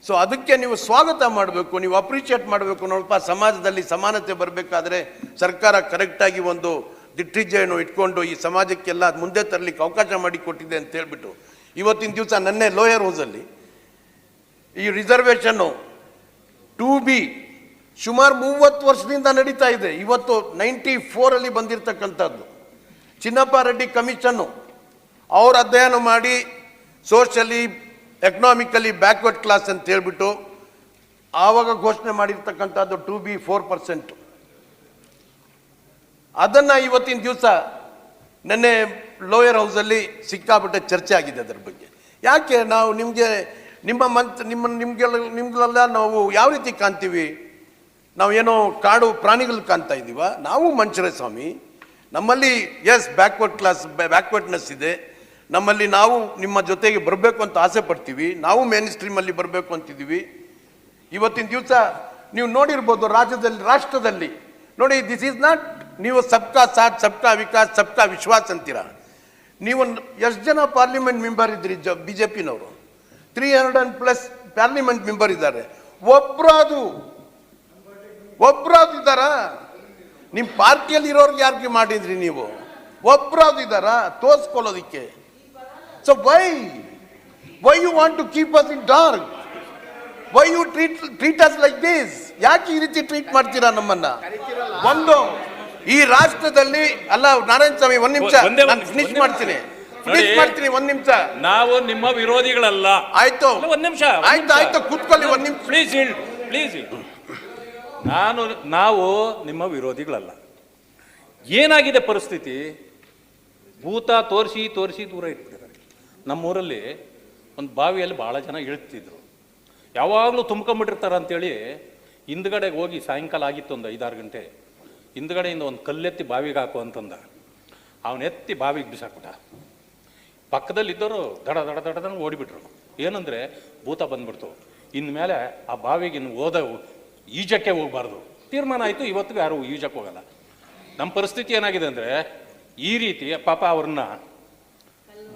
So ಅದಕ್ಕೆ ನೀವು ಸ್ವಾಗತ ಮಾಡಬೇಕು, ನೀವು ಅಪ್ರಿಷಿಯೇಟ್ ಮಾಡಬೇಕು. ನೋಡಪ್ಪ, ಸಮಾಜದಲ್ಲಿ ಸಮಾನತೆ ಬರಬೇಕಾದ್ರೆ ಸರ್ಕಾರ ಕರೆಕ್ಟಾಗಿ ಒಂದು ದಿಟ್ಟಿಜ್ಜೆಯನ್ನು ಇಟ್ಕೊಂಡು ಈ ಸಮಾಜಕ್ಕೆಲ್ಲ ಮುಂದೆ ತರಲಿಕ್ಕೆ ಅವಕಾಶ ಮಾಡಿಕೊಟ್ಟಿದೆ ಅಂತ ಹೇಳ್ಬಿಟ್ಟು ಇವತ್ತಿನ ದಿವಸ ನನ್ನೆ ಲೋಯರ್ ಹೌಸಲ್ಲಿ ಈ ರಿಸರ್ವೇಷನ್ನು 2B ಸುಮಾರು 30 ವರ್ಷದಿಂದ ನಡೀತಾ ಇದೆ. ಇವತ್ತು 94 ಬಂದಿರತಕ್ಕಂಥದ್ದು. ಚಿನ್ನಪ್ಪ ರೆಡ್ಡಿ ಕಮಿಷನ್ನು ಅವರು ಅಧ್ಯಯನ ಮಾಡಿ ಸೋಷಲಿ ಎಕನಾಮಿಕಲಿ ಬ್ಯಾಕ್ವರ್ಡ್ ಕ್ಲಾಸ್ ಅಂತ ಹೇಳ್ಬಿಟ್ಟು ಆವಾಗ ಘೋಷಣೆ ಮಾಡಿರ್ತಕ್ಕಂಥದ್ದು 2B 4%. ಅದನ್ನು ಇವತ್ತಿನ ದಿವಸ ನೆನ್ನೆ ಲೋಯರ್ ಹೌಸಲ್ಲಿ ಸಿಕ್ಕಾಪಟ್ಟೆ ಚರ್ಚೆ ಆಗಿದೆ ಅದರ ಬಗ್ಗೆ. ಯಾಕೆ ನಾವು ನಿಮಗೆಲ್ಲ ನಾವು ಯಾವ ರೀತಿ ಕಾಣ್ತೀವಿ? ನಾವು ಏನೋ ಕಾಡು ಪ್ರಾಣಿಗಳು ಕಾಣ್ತಾ ಇದ್ದೀವ? ನಾವು ಮನುಷ್ಯರೇ ಸ್ವಾಮಿ. ನಮ್ಮಲ್ಲಿ ಬ್ಯಾಕ್ವರ್ಡ್ನೆಸ್ ಇದೆ. ನಮ್ಮಲ್ಲಿ ನಾವು ನಿಮ್ಮ ಜೊತೆಗೆ ಬರಬೇಕು ಅಂತ ಆಸೆ ಪಡ್ತೀವಿ. ನಾವು ಮೇನ್ ಸ್ಟ್ರೀಮಲ್ಲಿ ಬರಬೇಕು ಅಂತಿದ್ದೀವಿ. ಇವತ್ತಿನ ದಿವಸ ನೀವು ನೋಡಿರ್ಬೋದು ರಾಷ್ಟ್ರದಲ್ಲಿ ನೋಡಿ, ದಿಸ್ ಈಸ್ ನಾಟ್, ನೀವು ಸಬ್ಕಾ ಸಾಥ್ ಸಬ್ಕಾ ವಿಕಾಸ್ ಸಬ್ಕಾ ವಿಶ್ವಾಸ್ ಅಂತೀರ. ನೀವು ಎಷ್ಟು ಜನ ಪಾರ್ಲಿಮೆಂಟ್ ಮೆಂಬರ್ ಇದ್ರಿ BJPನವರು? 300+ ಪಾರ್ಲಿಮೆಂಟ್ ಮೆಂಬರ್ ಇದ್ದಾರೆ. ಒಬ್ರಾದು ಇದ್ದಾರ? ನಿಮ್ಮ ಪಾರ್ಟಿಯಲ್ಲಿ ಇರೋರ್ಗೆ ಯಾರಿಗೆ ಮಾಡಿದ್ರಿ ನೀವು? ಒಬ್ರಾದು ಇದ್ದಾರ ತೋರಿಸ್ಕೊಳ್ಳೋದಿಕ್ಕೆ? So why you want to keep us in dark? Why you treat us like this? ಯಾಕೆ ಈ ರೀತಿ ಟ್ರೀಟ್ ಮಾಡ್ತೀರಾ ನಮ್ಮನ್ನ? ಒಂದು ಈ ರಾಷ್ಟ್ರದಲ್ಲಿ ಅಲ್ಲ, ನಾರಾಯಣ ಸ್ವಾಮಿ, ಒಂದ್ ನಿಮಿಷ ಫಿನಿಶ್ ಮಾಡ್ತೀನಿ. ಒಂದ್ ನಿಮಿಷ. ನಾವು ನಿಮ್ಮ ವಿರೋಧಿಗಳಲ್ಲ. ಆಯ್ತು, ಒಂದ್ ನಿಮಿಷ. ಆಯ್ತು ಕೂತ್ಕೊಳ್ಳಿ ಒಂದ್ ನಿಮಿಷ. ಪ್ಲೀಸ್. ನಾವು ನಿಮ್ಮ ವಿರೋಧಿಗಳಲ್ಲ. ಏನಾಗಿದೆ ಪರಿಸ್ಥಿತಿ? ಭೂತ ತೋರಿಸಿ ದೂರ ಇಟ್ಬಿಟ್ಟಿದ್ದಾರೆ. ನಮ್ಮೂರಲ್ಲಿ ಒಂದು ಬಾವಿಯಲ್ಲಿ ಭಾಳ ಜನ ಇಳ್ತಿದ್ರು. ಯಾವಾಗಲೂ ತುಂಬ್ಕೊಂಡ್ಬಿಟ್ಟಿರ್ತಾರೆ ಅಂತೇಳಿ ಹಿಂದ್ಗಡೆಗೆ ಹೋಗಿ ಸಾಯಂಕಾಲ ಆಗಿತ್ತು ಒಂದು 5-6 ಗಂಟೆ. ಹಿಂದ್ಗಡೆಯಿಂದ ಒಂದು ಕಲ್ಲೆತ್ತಿ ಬಾವಿಗೆ ಹಾಕು ಅಂತಂದ. ಅವನೆತ್ತಿ ಬಾವಿಗೆ ಬಿಸಾಕ್ಬಿಟ್ಟ. ಪಕ್ಕದಲ್ಲಿದ್ದವರು ದಡ ಓಡಿಬಿಟ್ರು. ಏನಂದರೆ ಭೂತ ಬಂದ್ಬಿಡ್ತು. ಇನ್ಮೇಲೆ ಆ ಬಾವಿಗೆ ಈಜಕ್ಕೆ ಹೋಗಬಾರ್ದು ತೀರ್ಮಾನ ಆಯಿತು. ಇವತ್ತಿಗೂ ಯಾರು ಈಜಕ್ಕೆ ಹೋಗಲ್ಲ. ನಮ್ಮ ಪರಿಸ್ಥಿತಿ ಏನಾಗಿದೆ ಅಂದರೆ, ಈ ರೀತಿ ಪಾಪ ಅವ್ರನ್ನ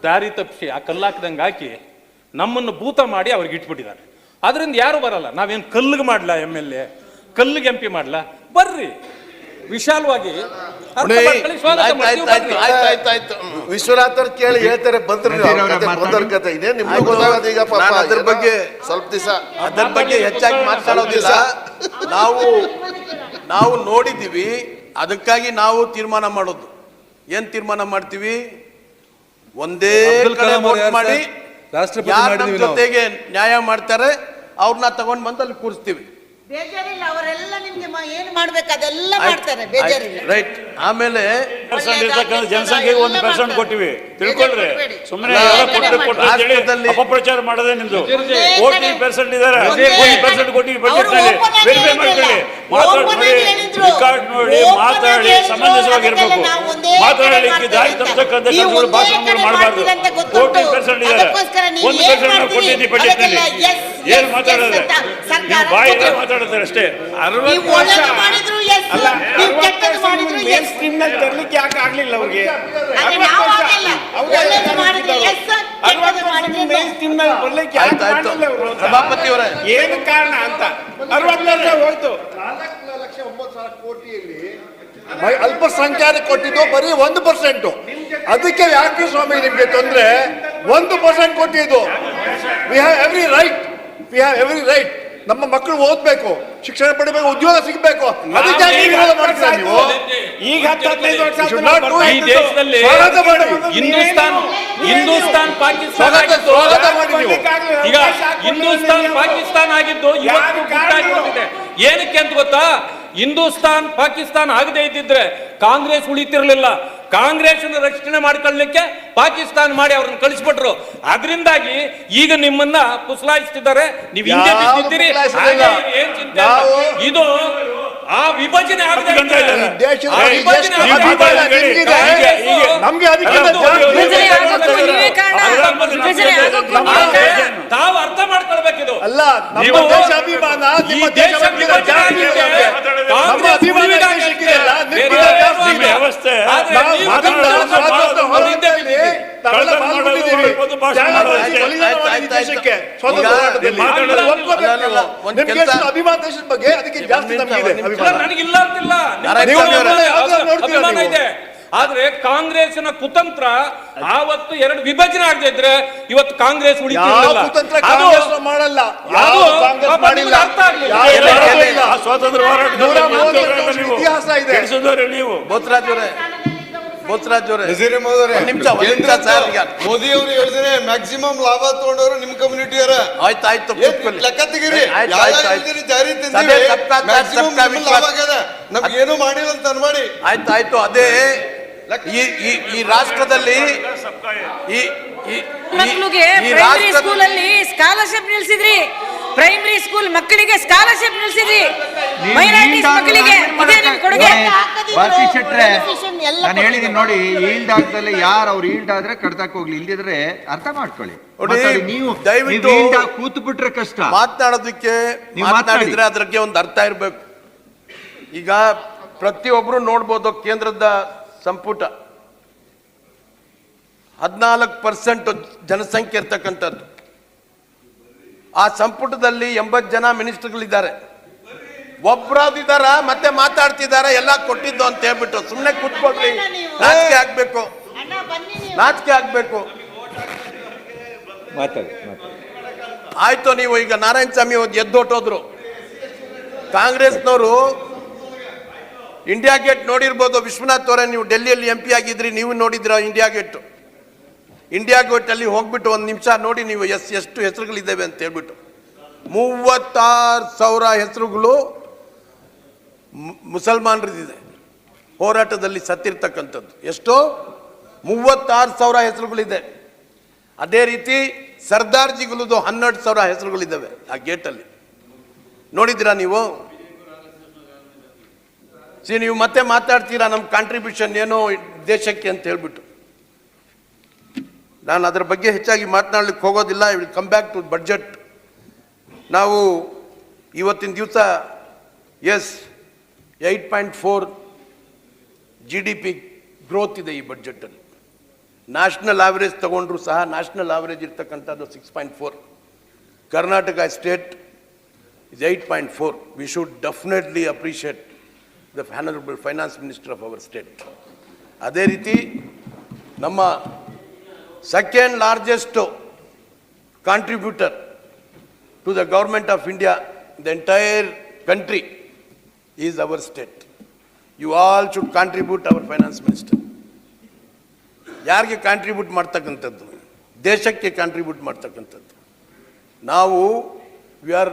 ದಾರಿ ತಪ್ಪಿಸಿ ಆ ಕಲ್ಲಾಕ್ದಂಗೆ ಹಾಕಿ ನಮ್ಮನ್ನು ಭೂತ ಮಾಡಿ ಅವ್ರಿಗೆ ಇಟ್ಬಿಟ್ಟಿದ್ದಾರೆ. ಅದರಿಂದ ಯಾರು ಬರಲ್ಲ. ನಾವೇನು ಕಲ್ಲಿಗೆ ಮಾಡಲ MLA, ಕಲ್ಲಿಗೆ MP ಮಾಡಲ? ಬರ್ರಿ, ವಿಶಾಲವಾಗಿ ವಿಶ್ವನಾಥರ್ ಕೇಳಿ ಹೇಳ್ತಾರೆ. ಬಂದ್ರ ಕತೆ ಇದೆ, ನಿಮ್ಗೆ ಗೊತ್ತಾಗೋದು ಈಗ. ಪಾಪ ಅದ್ರ ಬಗ್ಗೆ ಸ್ವಲ್ಪ ದಿವಸ ಅದ್ರ ಬಗ್ಗೆ ಹೆಚ್ಚಾಗಿ ಮಾತಾಡೋದಿಲ್ಲ. ನಾವು ನೋಡಿದ್ದೀವಿ. ಅದಕ್ಕಾಗಿ ನಾವು ತೀರ್ಮಾನ ಮಾಡೋದು. ಏನು ತೀರ್ಮಾನ ಮಾಡ್ತೀವಿ? ಒಂದೇ ಅಬ್ದುಲ್ ಕಡೆ ಕಲಾಂ ಅವ್ರು vote ಯಾರು ಮಾಡಿ ಸರ್? ರಾಷ್ಟ್ರಪತಿ ಯಾರು ನಮ್ಮ ಮಾಡಿದೀವಿ ನಾವು. ಜೊತೆಗೆ ನ್ಯಾಯ ಮಾಡ್ತಾರೆ ಅವ್ರನ್ನ ತಗೊಂಡ್ ಬಂದು ಅಲ್ಲಿ ಕೂರಿಸ್ತೀವಿ. ಬೇಜಾರಿಲ್ಲ, ಅವರೆಲ್ಲ ನಿಮ್ಗೆ ಏನು ಮಾಡ್ಬೇಕು ಅದೆಲ್ಲ ಮಾಡ್ತಾರೆ, ಬೇಜಾರಿಲ್ಲ. ರೈಟ್. ಆಮೇಲೆ ಜನಸಂಖ್ಯೆಗೆ 1% ಕೊಟ್ಟಿವಿ ತಿಳ್ಕೊಳ್ರಿ. ಸುಮ್ಮನೆ ರಾಷ್ಟ್ರದಲ್ಲಿ ಅಪಪ್ರಚಾರ ಮಾಡೋದೇ ನಿಮ್ದು. ಒಂದೇ 40% ಇದಾರೆ, ಒಂದೇ 40% ಕೊಟ್ಟಿವಿ ಬಜೆಟ್ ನಲ್ಲಿ. ಅವ್ರು open ಆಗಿ ವೆರಿಫೈ ಮಾಡ್ಕೊಳ್ಳಿ, ಮಾತಾಡಿ open ನೋಡಿ, ಆಗಿ ಹೇಳಿದ್ರು. ರೆಕಾರ್ಡ್ ನೋಡಿ, open ಮಾತಾಡಿ, ಆಗಿ ಹೇಳಿದ್ರು. ಸಮಂಜಸವಾಗಿರ್ಬೇಕು. ಅದಕ್ಕೆಲ್ಲ ನಾವು ಒಂದೇ ಮಾತಾಡಲಿಕ್ಕೆ ಕಡೆ ದಾರಿ ಮಾಡ್ತೀವಿ ತಪ್ಪತಕ್ಕಂಥ ಅಂತ. ನೀವು ಕೆಲಸಗಳು ಒಂದೇ ಭಾಷಣಗಳು ಕಡೆ ಮಾಡಬಾರ್ದು. ಮಾಡ್ತೀರಿ ಅಂತ ಗೊತ್ತುಂಟು. 40% ಇದಾರೆ, ಅದಕ್ಕೋಸ್ಕರ ನೀವು 1% ನಾವು ಮಾಡ್ತೀರಿ? ಕೊಟ್ಟಿದ್ದೀವಿ ಬಜೆಟ್ ನಲ್ಲಿ. ಅದಕ್ಕೆಲ್ಲ yes, yes, ಏನು ಮಾತಾಡೋದು? yes ಅಂತ ಸರ್ಕಾರ ನೀವು ಬಾಯಿಗೆ ಕೊಟ್ಟಿದೆ. ಮಾತಾಡ್ತಾರೆ ಅಷ್ಟೇ. ನೀವು ಒಳ್ಳೆದು ಮಾಡಿದ್ರು yes, ನೀವು ಕೆಟ್ಟದ್ದು ಮಾಡಿದ್ರು yes. ತರಲಿಕ್ಕೆ ಯಾಕೆ ಆಗ್ಲಿಲ್ಲ ಅವ್ರಿಗೆ? ಆದ್ರೆ ನಾವು ಆಗಿಲ್ಲ. ಒಳ್ಳೆದು ಮಾಡಿದ್ರು yes, ಕೆಟ್ಟದ್ದು ಮಾಡಿದ್ರು no. ಬರ್ಲಿಕ್ಕೆ ಆಯ್ತು ಯಾಕೆ ಆಯ್ತು ಮಾಡಿಲ್ಲ ಅವರು? ಸಭಾಪತಿ ಅವರೇ, ಏನು ಕಾರಣ ಅಂತ 60 ಹೋಯ್ತು. ಅಲ್ಪಸಂಖ್ಯಾತ ಕೊಟ್ಟಿದ್ದು ಬರೀ 1%. ಅದಕ್ಕೆ ಯಾಕೆ ಸ್ವಾಮಿ ನಿಮ್ಗೆ ತೊಂದ್ರೆ? 1% ಕೊಟ್ಟಿದ್ದು. We have every right. ನಮ್ಮ ಮಕ್ಕಳು ಓದ್ಬೇಕು, ಶಿಕ್ಷಣ ಪಡಿಬೇಕು, ಉದ್ಯೋಗ ಸಿಗಬೇಕು. ಅದಕ್ಕೆ ಯಾಕೆ ವಿರೋಧ ಮಾಡ್ತೀರಾ ನೀವು? ಈಗ 10-15 ವರ್ಷ ಆಯ್ತು should ನಾವು not do ಬರ್ತಾ ಈ it. ಇದ್ದದ್ದು. ದೇಶದಲ್ಲಿ ಸ್ವಾಗತ ಮಾಡಿ. ಹಿಂದೂಸ್ತಾನ್ ಪಾಕಿಸ್ತಾನ ಆಗಿದ್ದು ಸ್ವಾಗತ ಮಾಡಿ ನೀವು. ಈಗ ಹಿಂದೂಸ್ತಾನ್ ಪಾಕಿಸ್ತಾನ ಆಗಿದ್ದು ಇವತ್ತು ಗುಟ್ಟಾಗಿಬಿಟ್ಟಿದೆ. ಏನಕ್ಕೆ ಅಂತ ಗೊತ್ತಾ? ಹಿಂದೂಸ್ತಾನ್ ಪಾಕಿಸ್ತಾನ ಆಗದೆ ಇದ್ದಿದ್ರೆ ಕಾಂಗ್ರೆಸ್ ಉಳಿತಿರ್ಲಿಲ್ಲ. ಕಾಂಗ್ರೆಸ್ ರಕ್ಷಣೆ ಮಾಡ್ಕೊಳ್ಳಿಕ್ಕೆ ಪಾಕಿಸ್ತಾನ ಮಾಡಿ ಅವ್ರನ್ನ ಕಳಿಸ್ಬಿಟ್ರು. ಅದರಿಂದಾಗಿ ಈಗ ನಿಮ್ಮನ್ನ ಪುಸಲಾಯಿಸ್ತಿದ್ದಾರೆ. ನೀವು ಹಿಂದೆ ಯಾವ ಬಿದ್ದಿದ್ದೀರಿ. ಪುಸಲಾಯಿಸಲಿಲ್ಲ. ಹಾಗಾಗಿ ಏನ್ ಚಿಂತೆ ಇಲ್ಲ. ಇದು ಆ ವಿಭಜನೆ ಆಗದೆ ಗಂಟೆ ಇಲ್ಲ. ಈ ದೇಶದ ಆ ವಿಭಜನೆ ಎಷ್ಟು ಆಗದೆ ಅಭಿಮಾನ ಇದ್ರೆ ನಿಮ್ಗಿದೆ? ಕಾಂಗ್ರೆಸ್ಸು ನಮ್ಗೆ ಅದಕ್ಕಿಂತ ಅದು ಜಾಸ್ತಿ ವಿಭಜನೆ ಆಗೋಕ್ಕೂ ನೀವೇ ಕಾರಣ. ವಿಭಜನೆ ಆಗೋಕ್ಕೂ ನೀವೇ ಕಾರಣ. ತಾವು ಅರ್ಥ ಮಾಡ್ಕೊಳ್ಬೇಕಿದು. ಅಲ್ಲ, ನಮ್ಮ ನೀವು ದೇಶ ಅಭಿಮಾನ ಈ ನಿಮ್ಮ ದೇಶ ದೇಶಕ್ಕಿಂತ ವಿಭಜನೆ ಜಾಸ್ತಿ ಆಗಿದೆ. ಇದೆ. ನಮ್ಮ ಕಾಂಗ್ರೆಸ್ ಅಭಿಮಾನ ಉಳಿವಿಗಾಗಿ ದೇಶಕ್ಕಿದೆಯಲ್ಲ, ಬೇರೆ ನಿಮ್ಗಿಂತ ಏನೂ ಜಾಸ್ತಿ ಇಲ್ಲ. ಇದೆ. ವ್ಯವಸ್ಥೆ ಆದ್ರೆ ನಾವು ನೀವು ಅದನ್ನ ಸ್ವಾತಂತ್ರ್ಯ ಹೋರಾಟದಲ್ಲಿ ನಾವೆಲ್ಲ ಕಳ್ತನ ಪಾಲ್ಗೊಂಡಿದ್ದೀವಿ. ಮಾಡೋದು, ಒಂದು ಭಾಷಣ ತ್ಯಾಗ ಮಾಡೋದು ಮಾಡಿ ಅಷ್ಟೇ. ಬಲಿದಾನ ಮಾಡಿ ದೇಶಕ್ಕೆ ಸ್ವಾತಂತ್ರ್ಯ ಈಗ ಹೋರಾಟದಲ್ಲಿ. ಮಾತಾಡೋದು ಅದನ್ನ ಒಪ್ಕೋಬೇಕು ಅಲ್ಲ, ನೀವು. ಒಂದು ನಿಮ್ಗೆ ಕೆಲ್ಸ- ಎಷ್ಟು ಅಭಿಮಾನ ದೇಶದ ಬಗ್ಗೆ, ಅದಕ್ಕೆ ಜಾಸ್ತಿ ನಮಗಿದೆ ಇಲ್ಲ, ಅಭಿಮಾನ. ನನಗಿಲ್ಲ ಅಂತಿಲ್ಲ. ನಿಮ್ಮ ನಾರಾಯಣ ನೀವು ಸ್ವಾಮಿ ಅವರೇ, ಯಾವ್ದಾದ್ರು ನೋಡ್ತೀರಾ ಅಭಿಮಾನ ನೀವು? ಇದೆ. ಆದ್ರೆ ಕಾಂಗ್ರೆಸ್ನ ಕುತಂತ್ರ ಆವತ್ತು 2 ವಿಭಜನೆ ಆಗದೆ ಇದ್ರೆ ಇವತ್ತು ಕಾಂಗ್ರೆಸ್ ಯಾವ ಉಳಿತಿರಲಿಲ್ಲ. ಕುತಂತ್ರ ಅದು ಕಾಂಗ್ರೆಸ್ ಮಾಡಲ್ಲ. ಯಾವ ಅದು ಕಾಂಗ್ರೆಸ್ ಪಾಪ ಮಾಡಿಲ್ಲ. ನಿಮ್ಗೆ ಅರ್ಥ ಆಗ್ಲಿಲ್ಲ. ಯಾವ ಇಲ್ಲ, ಮಾಡೋದು ಇಲ್ಲ. ಆ ಸ್ವಾತಂತ್ರ್ಯ ಹೋರಾಟದಲ್ಲಿ 130 ವರ್ಷ ನೀವು ಇತಿಹಾಸ ಇದೆ. ಕೆಡಿಸಿದವರು ನೀವು. ಬೋತ್ರಾಜ್ ಅವರೇ, ಬೋತ್ರಾಜ್ ಅವರೇ, ಒಂದ್ ನಿಮಿಷ ಸರ್. ಈಗ ಮೋದಿ ಅವರು ಹೇಳಿದ್ರೆ ಮ್ಯಾಕ್ಸಿಮಮ್ ಲಾಭ ತಗೊಂಡವರು ನಿಮ್ ಕಮ್ಯುನಿಟಿ ಅವರ ಆಯ್ತು ಆಯ್ತು ಕೂತ್ಕೊಳ್ಳಿ. ಲೆಕ್ಕ ತೆಗೀರಿ. ಆಯ್ತು, ಯಾವ ಆಯ್ತು, ಯಾವ ಆಯ್ತು. ಯೋಜನೆ ಜಾರಿ ಸಭೆ ತಂದಿವಿ ಸಬ್ಕಾ ಸಾಥ್, ಮ್ಯಾಕ್ಸಿಮಮ್ ಸಬ್ಕಾ ನಿಮ್ಗೆ ವಿಶ್ವಾಸ್. ಲಾಭ ಆಗ್ಯದ. ನಮ್ಗೆ ಏನೂ ಮಾಡಿಲ್ಲ ಅಂತ ಅನ್ಮಾಡಿ. ಆಯ್ತು ಆಯ್ತು. ಅದೇ ಈ ರಾಷ್ಟ್ರದಲ್ಲಿ ಈ ಮಕ್ಕಳಿಗೆ ಪ್ರೈಮರಿ ಸ್ಕೂಲ್ ಅಲ್ಲಿ ಸ್ಕಾಲರ್ಶಿಪ್ ನಿಲ್ಸಿದ್ರಿ. ಪ್ರೈಮರಿ ಸ್ಕೂಲ್ ಮಕ್ಕಳಿಗೆ ಸ್ಕಾಲರ್ಶಿಪ್ ನಿಲ್ಸಿದ್ರಿ. ಮೈನಾರಿಟೀಸ್ ಮಕ್ಕಳಿಗೆ ಇದೇ ನಿಮ್ ಕೊಡುಗೆ. ಭಾರತಿ ಶೆಟ್ರೆ, ನಾನು ಹೇಳಿದೀನಿ ನೋಡಿ, ಈಲ್ಡ್ ಆಗ್ದಲ್ಲಿ ಯಾರು ಅವ್ರು ಈಲ್ಡ್ ಆದ್ರೆ ಕಡ್ದಾಕ್ ಹೋಗ್ಲಿ, ಇಲ್ದಿದ್ರೆ ಅರ್ಥ ಮಾಡ್ಕೊಳ್ಳಿ. ನೋಡಿ, ಮಾತಾಡಿ. ನೀವು ದಯವಿಟ್ಟು ಕೂತು ಬಿಟ್ರೆ ಕಷ್ಟ. ಮಾತನಾಡೋದಕ್ಕೆ ನೀವು ಮಾತನಾಡಿದ್ರೆ ಅದ್ರಿಗೆ ಒಂದು ಅರ್ಥ ಇರಬೇಕು. ಈಗ ಪ್ರತಿಯೊಬ್ರು ನೋಡ್ಬೋದು, ಕೇಂದ್ರದ ಸಂಪುಟ 14% ಜನಸಂಖ್ಯೆ ಇರ್ತಕ್ಕಂಥದ್ದು. ಆ ಸಂಪುಟದಲ್ಲಿ 80 ಜನ ಮಿನಿಸ್ಟರ್ಗಳಿದ್ದಾರೆ. ಒಬ್ರಾದಿದಾರ ಮತ್ತೆ ಮಾತಾಡ್ತಿದಾರ, ಎಲ್ಲ ಕೊಟ್ಟಿದ್ದು ಅಂತ ಹೇಳ್ಬಿಟ್ಟು ಸುಮ್ಮನೆ ಕೂತ್ಕೊಳ್ರಿ. ನಾಚಿಕೆ ಆಗ್ಬೇಕು, ಅಣ್ಣ ಬನ್ನಿ ನೀವು. ನಾಚಿಕೆ ಆಗ್ಬೇಕು. ಮಾತಾಡಿ. ಆಯ್ತು, ನೀವು ಈಗ ನಾರಾಯಣ ಸ್ವಾಮಿ ಎದ್ದೊಟ್ಟೋದ್ರು. ಕಾಂಗ್ರೆಸ್ನವರು ಇಂಡಿಯಾ ಗೇಟ್ ನೋಡಿರ್ಬೋದು. ವಿಶ್ವನಾಥ್ ಅವರೇ, ನೀವು ಡೆಲ್ಲಿಯಲ್ಲಿ MP ಆಗಿದ್ರಿ, ನೀವು ನೋಡಿದ್ರ ಇಂಡಿಯಾ ಗೇಟ್. ಇಂಡಿಯಾ ಗೇಟ್ ಅಲ್ಲಿ ಹೋಗ್ಬಿಟ್ಟು ಒಂದು ನಿಮಿಷ ನೋಡಿ ನೀವು ಎಷ್ಟು ಹೆಸರುಗಳಿದ್ದಾವೆ ಅಂತ ಹೇಳ್ಬಿಟ್ಟು. 36,000 ಹೆಸರುಗಳು ಮುಸಲ್ಮಾನರಿದೆ ಹೋರಾಟದಲ್ಲಿ ಸತ್ತಿರ್ತಕ್ಕಂಥದ್ದು. ಎಷ್ಟೋ 36,000 ಹೆಸರುಗಳಿದೆ. ಅದೇ ರೀತಿ ಸರ್ದಾರ್ಜಿಗಳದು 12,000 ಹೆಸರುಗಳಿದ್ದಾವೆ ಆ ಗೇಟಲ್ಲಿ. ನೋಡಿದ್ದೀರಾ ನೀವು? ನೀವು ಮತ್ತೆ ಮಾತಾಡ್ತೀರಾ ನಮ್ಮ ಕಾಂಟ್ರಿಬ್ಯೂಷನ್ ಏನೋ ದೇಶಕ್ಕೆ ಅಂತ ಹೇಳ್ಬಿಟ್ಟು. ನಾನು ಅದರ ಬಗ್ಗೆ ಹೆಚ್ಚಾಗಿ ಮಾತನಾಡಲಿಕ್ಕೆ ಹೋಗೋದಿಲ್ಲ. I will come back to budget. ನಾವು ಇವತ್ತಿನ ದಿವಸ 8.4 GDP ಗ್ರೋತ್ ಇದೆ ಈ ಬಡ್ಜೆಟಲ್ಲಿ. ನ್ಯಾಷನಲ್ ಆವರೇಜ್ ತಗೊಂಡ್ರು ಸಹ ನ್ಯಾಷನಲ್ ಆವರೇಜ್ ಇರ್ತಕ್ಕಂಥದ್ದು 6.4. Karnataka state is 8.4. We should definitely appreciate the honourable finance minister of our state. ಅದೇ ರೀತಿ ನಮ್ಮ second largest contributor to the government of India, the entire country is our state. You all should contribute our finance minister. ಯಾರಿಗೆ contribute ಮಾಡ್ತಕ್ಕಂಥದ್ದು? ದೇಶಕ್ಕೆ contribute ಮಾಡ್ತಕ್ಕಂಥದ್ದು. ನಾವು we are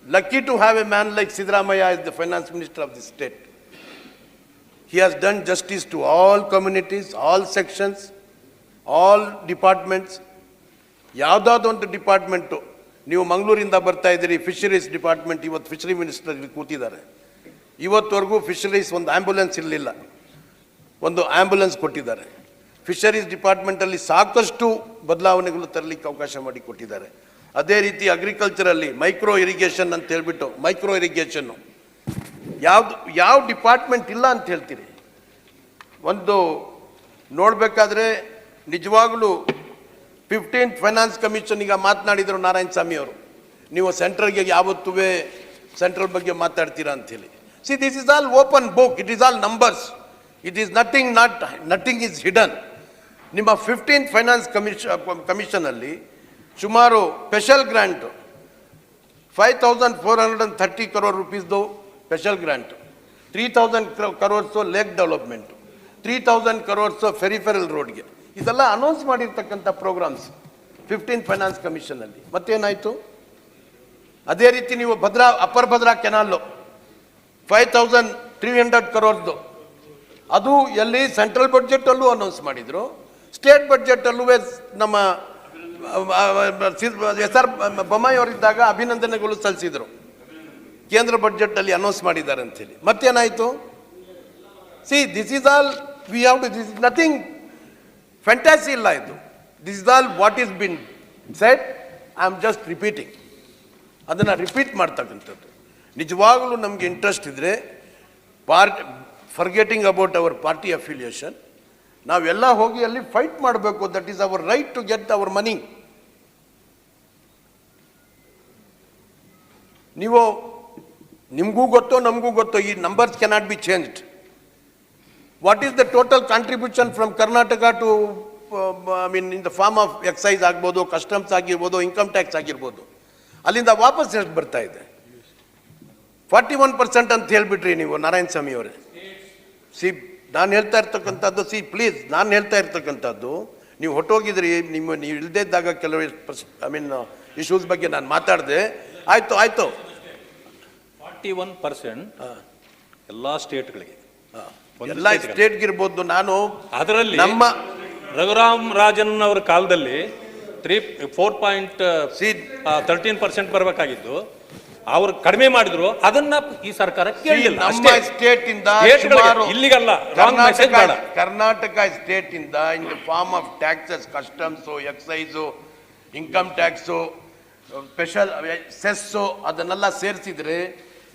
lucky to have a man like Siddaramaiah is the finance minister of the state. He has done justice to all communities, all sections, all departments. ಯಾವುದಾದ್ರು ಒಂದು department, ನೀವು ಮಂಗಳೂರಿಂದ ಬರ್ತಾ ಇದ್ದೀರಿ, ಫಿಶರೀಸ್ ಡಿಪಾರ್ಟ್ಮೆಂಟ್, ಇವತ್ತು ಫಿಶರಿ ಮಿನಿಸ್ಟರ್ ಇಲ್ಲಿ ಕೂತಿದ್ದಾರೆ. ಇವತ್ತವರೆಗೂ fisheries ಒಂದು ಆ್ಯಂಬುಲೆನ್ಸ್ ಇರಲಿಲ್ಲ, ಒಂದು ಆ್ಯಂಬುಲೆನ್ಸ್ ಕೊಟ್ಟಿದ್ದಾರೆ. ಫಿಶರೀಸ್ ಡಿಪಾರ್ಟ್ಮೆಂಟಲ್ಲಿ ಸಾಕಷ್ಟು ಬದಲಾವಣೆಗಳು ತರಲಿಕ್ಕೆ ಅವಕಾಶ ಮಾಡಿ ಕೊಟ್ಟಿದ್ದಾರೆ. ಅದೇ ರೀತಿ ಅಗ್ರಿಕಲ್ಚರಲ್ಲಿ ಮೈಕ್ರೋ ಇರಿಗೇಷನ್ ಅಂತ ಹೇಳ್ಬಿಟ್ಟು, ಮೈಕ್ರೋ ಇರಿಗೇಷನ್ನು ಯಾವ ಡಿಪಾರ್ಟ್ಮೆಂಟ್ ಇಲ್ಲ ಅಂತ ಹೇಳ್ತೀರಿ? ಒಂದು ನೋಡಬೇಕಾದ್ರೆ ನಿಜವಾಗಲೂ 15th ಫೈನಾನ್ಸ್ ಕಮಿಷನ್ ಈಗ ಮಾತನಾಡಿದರು ನಾರಾಯಣ ಸ್ವಾಮಿ ಅವರು, ನೀವು ಸೆಂಟ್ರಲ್ಗೆ ಯಾವತ್ತೂ ಸೆಂಟ್ರಲ್ ಬಗ್ಗೆ ಮಾತಾಡ್ತೀರಾ ಅಂಥೇಳಿ. See, this is all open book, it is all numbers, it is nothing is hidden. ನಿಮ್ಮ 15th ಫೈನಾನ್ಸ್ ಕಮಿಷನಲ್ಲಿ ಸುಮಾರು ಸ್ಪೆಷಲ್ ಗ್ರ್ಯಾಂಟು 5430 crore rupeesದು special grant, 3000 crores lake development, 3000 crores peripheral ರೋಡ್ಗೆ, ಇದೆಲ್ಲ ಅನೌನ್ಸ್ ಮಾಡಿರ್ತಕ್ಕಂಥ ಪ್ರೋಗ್ರಾಮ್ಸ್ 15th ಫೈನಾನ್ಸ್ ಕಮಿಷನಲ್ಲಿ. ಮತ್ತೇನಾಯಿತು? ಅದೇ ರೀತಿ ನೀವು ಅಪ್ಪರ್ ಭದ್ರಾ ಕೆನಾಲು 5300 crores, ಅದು ಎಲ್ಲಿ ಸೆಂಟ್ರಲ್ ಬಡ್ಜೆಟಲ್ಲೂ ಅನೌನ್ಸ್ ಮಾಡಿದರು, ಸ್ಟೇಟ್ ಬಡ್ಜೆಟಲ್ಲೂ ನಮ್ಮ SR ಬೊಮ್ಮಾಯಿ ಅವರಿದ್ದಾಗ ಅಭಿನಂದನೆಗಳು ಸಲ್ಲಿಸಿದರು, ಕೇಂದ್ರ ಬಡ್ಜೆಟಲ್ಲಿ ಅನೌನ್ಸ್ ಮಾಡಿದ್ದಾರೆ ಅಂಥೇಳಿ. ಮತ್ತೇನಾಯಿತು? See, this is all we have to, this is nothing fantasy ಇಲ್ಲ ಇದು. This is all what is been said, I am just repeating. ಅದನ್ನು ರಿಪೀಟ್ ಮಾಡ್ತಕ್ಕಂಥದ್ದು. ನಿಜವಾಗಲೂ ನಮಗೆ ಇಂಟ್ರೆಸ್ಟ್ ಇದ್ದರೆ forgetting about our party affiliation, ನಾವೆಲ್ಲ ಹೋಗಿ ಅಲ್ಲಿ ಫೈಟ್ ಮಾಡಬೇಕು. That is our right to get our money. ನೀವು ನಿಮಗೂ ಗೊತ್ತೋ ನಮಗೂ ಗೊತ್ತೋ, ಈ numbers cannot be changed. What is the total contribution from Karnataka to I mean in the form of excise ಆಗ್ಬೋದು, ಕಸ್ಟಮ್ಸ್ ಆಗಿರ್ಬೋದು, ಇನ್ಕಮ್ ಟ್ಯಾಕ್ಸ್ ಆಗಿರ್ಬೋದು, ಅಲ್ಲಿಂದ ವಾಪಸ್ ಎಷ್ಟು ಬರ್ತಾ ಇದೆ? 41% ಅಂತ ಹೇಳ್ಬಿಟ್ರಿ ನೀವು ನಾರಾಯಣ ಸ್ವಾಮಿ ಅವರೇ. ಸಿ, ನಾನು ಹೇಳ್ತಾ ಇರ್ತಕ್ಕಂಥದ್ದು, ಸಿ ಪ್ಲೀಸ್, ನಾನು ಹೇಳ್ತಾ ಇರ್ತಕ್ಕಂಥದ್ದು, ನೀವು ಹೊಟ್ಟೋಗಿದ್ರಿ, ನೀವು ಇಲ್ಲದೇ ಇದ್ದಾಗ ಕೆಲವು ಐ ಮೀನ್ ಇಶ್ಯೂಸ್ ಬಗ್ಗೆ ನಾನು ಮಾತಾಡಿದೆ. ಆಯಿತು 41% ಎಲ್ಲ ಸ್ಟೇಟ್ಗಳಿಗೆ, ಎಲ್ಲ ಸ್ಟೇಟ್ಗಿರ್ಬೋದು. ನಾನು ಅದರಲ್ಲಿ ನಮ್ಮ ರಘುರಾಮ್ ರಾಜನ್ ಅವರ ಕಾಲದಲ್ಲಿ 4.13% ಬರಬೇಕಾಗಿದ್ದು ಅವರು ಕಡಿಮೆ ಮಾಡಿದ್ರು. ಅದನ್ನ ಈ ಸರ್ಕಾರ ಕೇಳಿಲ್ಲ. ನಮ್ಮ ಸ್ಟೇಟ್ ಇಂದ ಇಲ್ಲಿಗಲ್ಲ, ಕರ್ನಾಟಕ ಸ್ಟೇಟ್ ಇಂದ in the form of taxes, customs, excise, income tax, special cess, ಅದನ್ನೆಲ್ಲ ಸೇರಿಸಿದ್ರೆ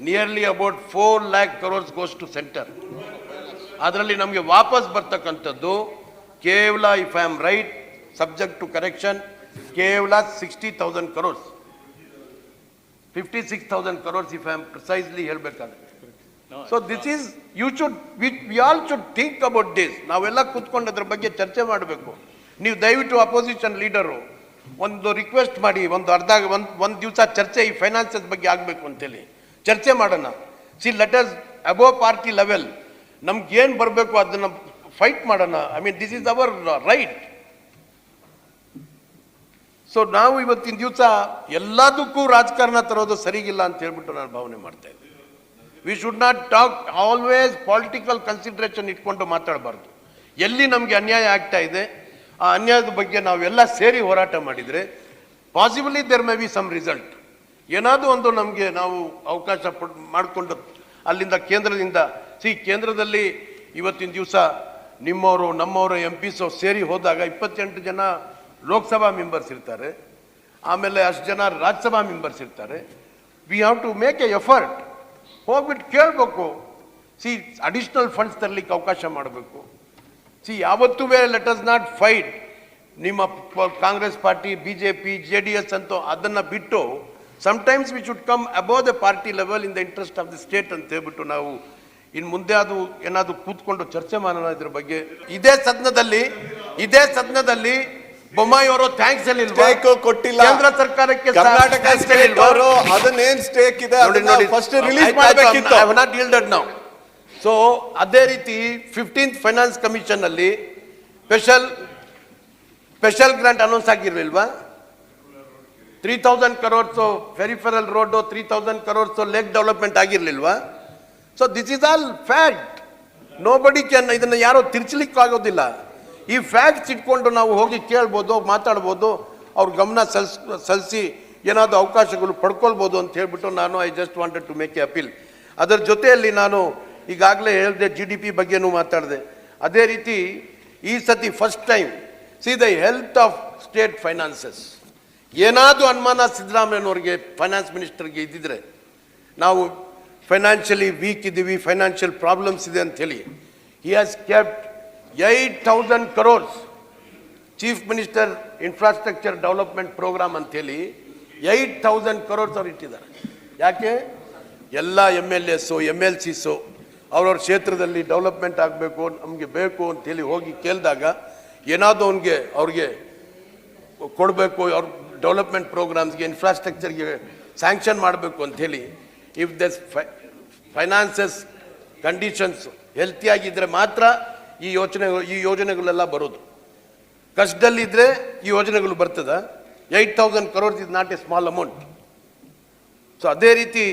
nearly about 4 lakh crores goes to centre. ಅದರಲ್ಲಿ ನಮಗೆ ವಾಪಸ್ ಬರ್ತಕ್ಕಂಥದ್ದು ಕೇವಲ, if I am right, subject to correction, ಕೇವಲ 60,000 crores, 56,000 crores if I am precisely ಹೇಳಬೇಕಾದ್ರೆ. So this is, you should, we all should think about this. ನಾವೆಲ್ಲ ಕೂತ್ಕೊಂಡು ಅದ್ರ ಬಗ್ಗೆ ಚರ್ಚೆ ಮಾಡಬೇಕು. ನೀವು ದಯವಿಟ್ಟು ಅಪೋಸಿಷನ್ ಲೀಡರು ಒಂದು ರಿಕ್ವೆಸ್ಟ್ ಮಾಡಿ, ಒಂದು ದಿವಸ ಚರ್ಚೆ ಈ ಫೈನಾನ್ಸಸ್ ಬಗ್ಗೆ ಆಗಬೇಕು ಅಂತೇಳಿ ಚರ್ಚೆ ಮಾಡೋಣ. C, let us above party level, ನಮ್ಗೆ ಏನು ಬರಬೇಕು ಅದನ್ನು ಫೈಟ್ ಮಾಡೋಣ. I mean this is our right. So ನಾವು ಇವತ್ತಿನ ದಿವಸ ಎಲ್ಲದಕ್ಕೂ ರಾಜಕಾರಣ ತರೋದು ಸರಿಗಿಲ್ಲ ಅಂತ ಹೇಳ್ಬಿಟ್ಟು ನಾನು ಭಾವನೆ ಮಾಡ್ತಾ ಇದ್ದೀನಿ. We should not talk always political consideration ಇಟ್ಕೊಂಡು ಮಾತಾಡಬಾರ್ದು. ಎಲ್ಲಿ ನಮಗೆ ಅನ್ಯಾಯ ಆಗ್ತಾ ಇದೆ, ಆ ಅನ್ಯಾಯದ ಬಗ್ಗೆ ನಾವೆಲ್ಲ ಸೇರಿ ಹೋರಾಟ ಮಾಡಿದರೆ possibly there may be some result. ಏನಾದರೂ ಒಂದು ನಮಗೆ ನಾವು ಅವಕಾಶ ಮಾಡಿಕೊಂಡು ಅಲ್ಲಿಂದ ಕೇಂದ್ರದಿಂದ, ಕೇಂದ್ರದಲ್ಲಿ ಇವತ್ತಿನ ದಿವಸ ನಿಮ್ಮವರು ನಮ್ಮವರು MPs ಸೇರಿ ಹೋದಾಗ 28 ಜನ ಲೋಕಸಭಾ ಮೆಂಬರ್ಸ್ ಇರ್ತಾರೆ, ಆಮೇಲೆ ಅಷ್ಟು ಜನ ರಾಜ್ಯಸಭಾ ಮೆಂಬರ್ಸ್ ಇರ್ತಾರೆ. We have to make a effort, ಹೋಗ್ಬಿಟ್ಟು ಕೇಳಬೇಕು. ಅಡಿಷ್ನಲ್ ಫಂಡ್ಸ್ ತರಲಿಕ್ಕೆ ಅವಕಾಶ ಮಾಡಬೇಕು. ಯಾವತ್ತೂ ಲೆಟ್ ಅಸ್ ನಾಟ್ ಫೈಟ್ ನಿಮ್ಮ ಕಾಂಗ್ರೆಸ್ ಪಾರ್ಟಿ, BJP, JDS ಅಂತೂ ಅದನ್ನು ಬಿಟ್ಟು sometimes we should come above the party level in the interest of the state ಅಂತ ಹೇಳ್ಬಿಟ್ಟು ನಾವು ಇನ್ನು ಮುಂದೆ ಅದು ಏನಾದರೂ ಕೂತ್ಕೊಂಡು ಚರ್ಚೆ ಮಾಡೋಣ ಇದ್ರ ಬಗ್ಗೆ. ಇದೇ ಸದನದಲ್ಲಿ ಬೊಮ್ಮಾಯಿ ಅವರು ಥ್ಯಾಂಕ್ಸ್ ಕೊಟ್ಟಿಲ್ಲ ಕೇಂದ್ರ ಸರ್ಕಾರಕ್ಕೆ. ಕರ್ನಾಟಕ ಸ್ಟೇಟ್ ಅವರು ಅದನ್ನೇನ್ ಸ್ಟೇಕ್ ಇದೆ ಫಸ್ಟ್ ರಿಲೀಸ್ ಮಾಡಬೇಕಿತ್ತು. ಸೊ ಅದೇ ರೀತಿ 15th ಫೈನಾನ್ಸ್ ಕಮಿಷನ್ ಅಲ್ಲಿ ಸ್ಪೆಷಲ್ ಗ್ರಾಂಟ್ ಅನೌನ್ಸ್ ಆಗಿರ್ಲಿಲ್ವಾ? 3000 crores peripheral road, 3000 crores lake development ಆಗಿರ್ಲಿಲ್ವಾ? So this is all fact. Nobody can, ಇದನ್ನು ಯಾರೋ ತಿರ್ಚಲಿಕ್ಕಾಗೋದಿಲ್ಲ. ಈ ಫ್ಯಾಕ್ಟ್ಸ್ ಇಟ್ಕೊಂಡು ನಾವು ಹೋಗಿ ಕೇಳ್ಬೋದು, ಮಾತಾಡ್ಬೋದು, ಅವ್ರ ಗಮನ ಸಲ್ಲಿಸಿ ಏನಾದರೂ ಅವಕಾಶಗಳು ಪಡ್ಕೊಳ್ಬೋದು ಅಂತ ಹೇಳ್ಬಿಟ್ಟು ನಾನು I just wanted to make a appeal. ಅದರ ಜೊತೆಯಲ್ಲಿ ನಾನು ಈಗಾಗಲೇ ಹೇಳಿದೆ, GDP ಬಗ್ಗೆನೂ ಮಾತಾಡಿದೆ. ಅದೇ ರೀತಿ ಈ ಸತಿ first time see the health of state finances. ಏನಾದರೂ ಅನುಮಾನ ಸಿದ್ದರಾಮಯ್ಯನವ್ರಿಗೆ, ಫೈನಾನ್ಸ್ ಮಿನಿಸ್ಟರ್ಗೆ ಇದ್ದಿದ್ರೆ, ನಾವು ಫೈನಾನ್ಷಿಯಲಿ ವೀಕ್ ಇದ್ದೀವಿ, ಫೈನಾನ್ಷಿಯಲ್ ಪ್ರಾಬ್ಲಮ್ಸ್ ಇದೆ ಅಂಥೇಳಿ, he has kept 8000 crores chief minister infrastructure development programme ಅಂಥೇಳಿ 8000 crores ಅವ್ರು ಇಟ್ಟಿದ್ದಾರೆ. ಯಾಕೆ? ಎಲ್ಲ MLAs MLCs ಅವ್ರವ್ರ ಕ್ಷೇತ್ರದಲ್ಲಿ ಡೆವಲಪ್ಮೆಂಟ್ ಆಗಬೇಕು, ನಮಗೆ ಬೇಕು ಅಂಥೇಳಿ ಹೋಗಿ ಕೇಳಿದಾಗ ಏನಾದರೂ ಅವ್ರಿಗೆ ಕೊಡಬೇಕು, ಅವ್ರ ಡೆವಲಪ್ಮೆಂಟ್ ಪ್ರೋಗ್ರಾಮ್ಸ್ಗೆ, ಇನ್ಫ್ರಾಸ್ಟ್ರಕ್ಚರ್ಗೆ ಸ್ಯಾಂಕ್ಷನ್ ಮಾಡಬೇಕು ಅಂಥೇಳಿ. ಇಫ್ ದಿಸ್ ಫೈನಾನ್ಸಸ್ ಕಂಡೀಷನ್ಸ್ ಹೆಲ್ತಿಯಾಗಿದ್ದರೆ ಮಾತ್ರ ಈ ಯೋಜನೆಗಳೆಲ್ಲ ಬರೋದು. ಕಷ್ಟದಲ್ಲಿದ್ದರೆ ಈ ಯೋಜನೆಗಳು ಬರ್ತದ? 8000 crores is not A small amount. So ಅದೇ ರೀತಿ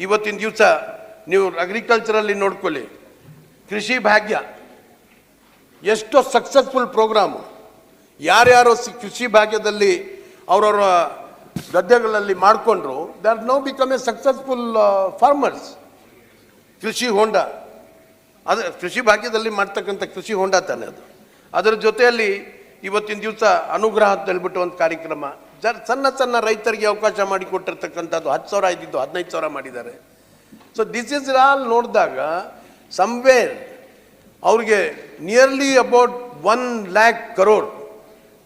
ಇವತ್ತಿನ ದಿವಸ ನೀವು ಅಗ್ರಿಕಲ್ಚರಲ್ಲಿ ನೋಡ್ಕೊಳ್ಳಿ, ಕೃಷಿ ಭಾಗ್ಯ ಎಷ್ಟೋ ಸಕ್ಸಸ್ಫುಲ್ ಪ್ರೋಗ್ರಾಮು. ಯಾರ್ಯಾರೋ ಕೃಷಿ ಭಾಗ್ಯದಲ್ಲಿ ಅವರವರ ಗದ್ದೆಗಳಲ್ಲಿ ಮಾಡಿಕೊಂಡ್ರು, they are now become A successful farmers. ಕೃಷಿ ಹೊಂಡ, ಅದು ಕೃಷಿ ಭಾಗ್ಯದಲ್ಲಿ ಮಾಡ್ತಕ್ಕಂಥ ಕೃಷಿ ಹೊಂಡ ತಾನೆ ಅದು. ಅದರ ಜೊತೆಯಲ್ಲಿ ಇವತ್ತಿನ ದಿವಸ ಅನುಗ್ರಹ ಅಂತ ಹೇಳ್ಬಿಟ್ಟು ಒಂದು ಕಾರ್ಯಕ್ರಮ, ಸಣ್ಣ ಸಣ್ಣ ರೈತರಿಗೆ ಅವಕಾಶ ಮಾಡಿಕೊಟ್ಟಿರ್ತಕ್ಕಂಥದ್ದು 10,000 ಇದ್ದಿದ್ದು 15,000 ಮಾಡಿದ್ದಾರೆ. ಸೊ ದಿಸ್ ಇಸ್ ಆಲ್ ನೋಡಿದಾಗ ಸಮ್ವೇರ್ ಅವ್ರಿಗೆ ನಿಯರ್ಲಿ ಅಬೌಟ್ 1 lakh crore.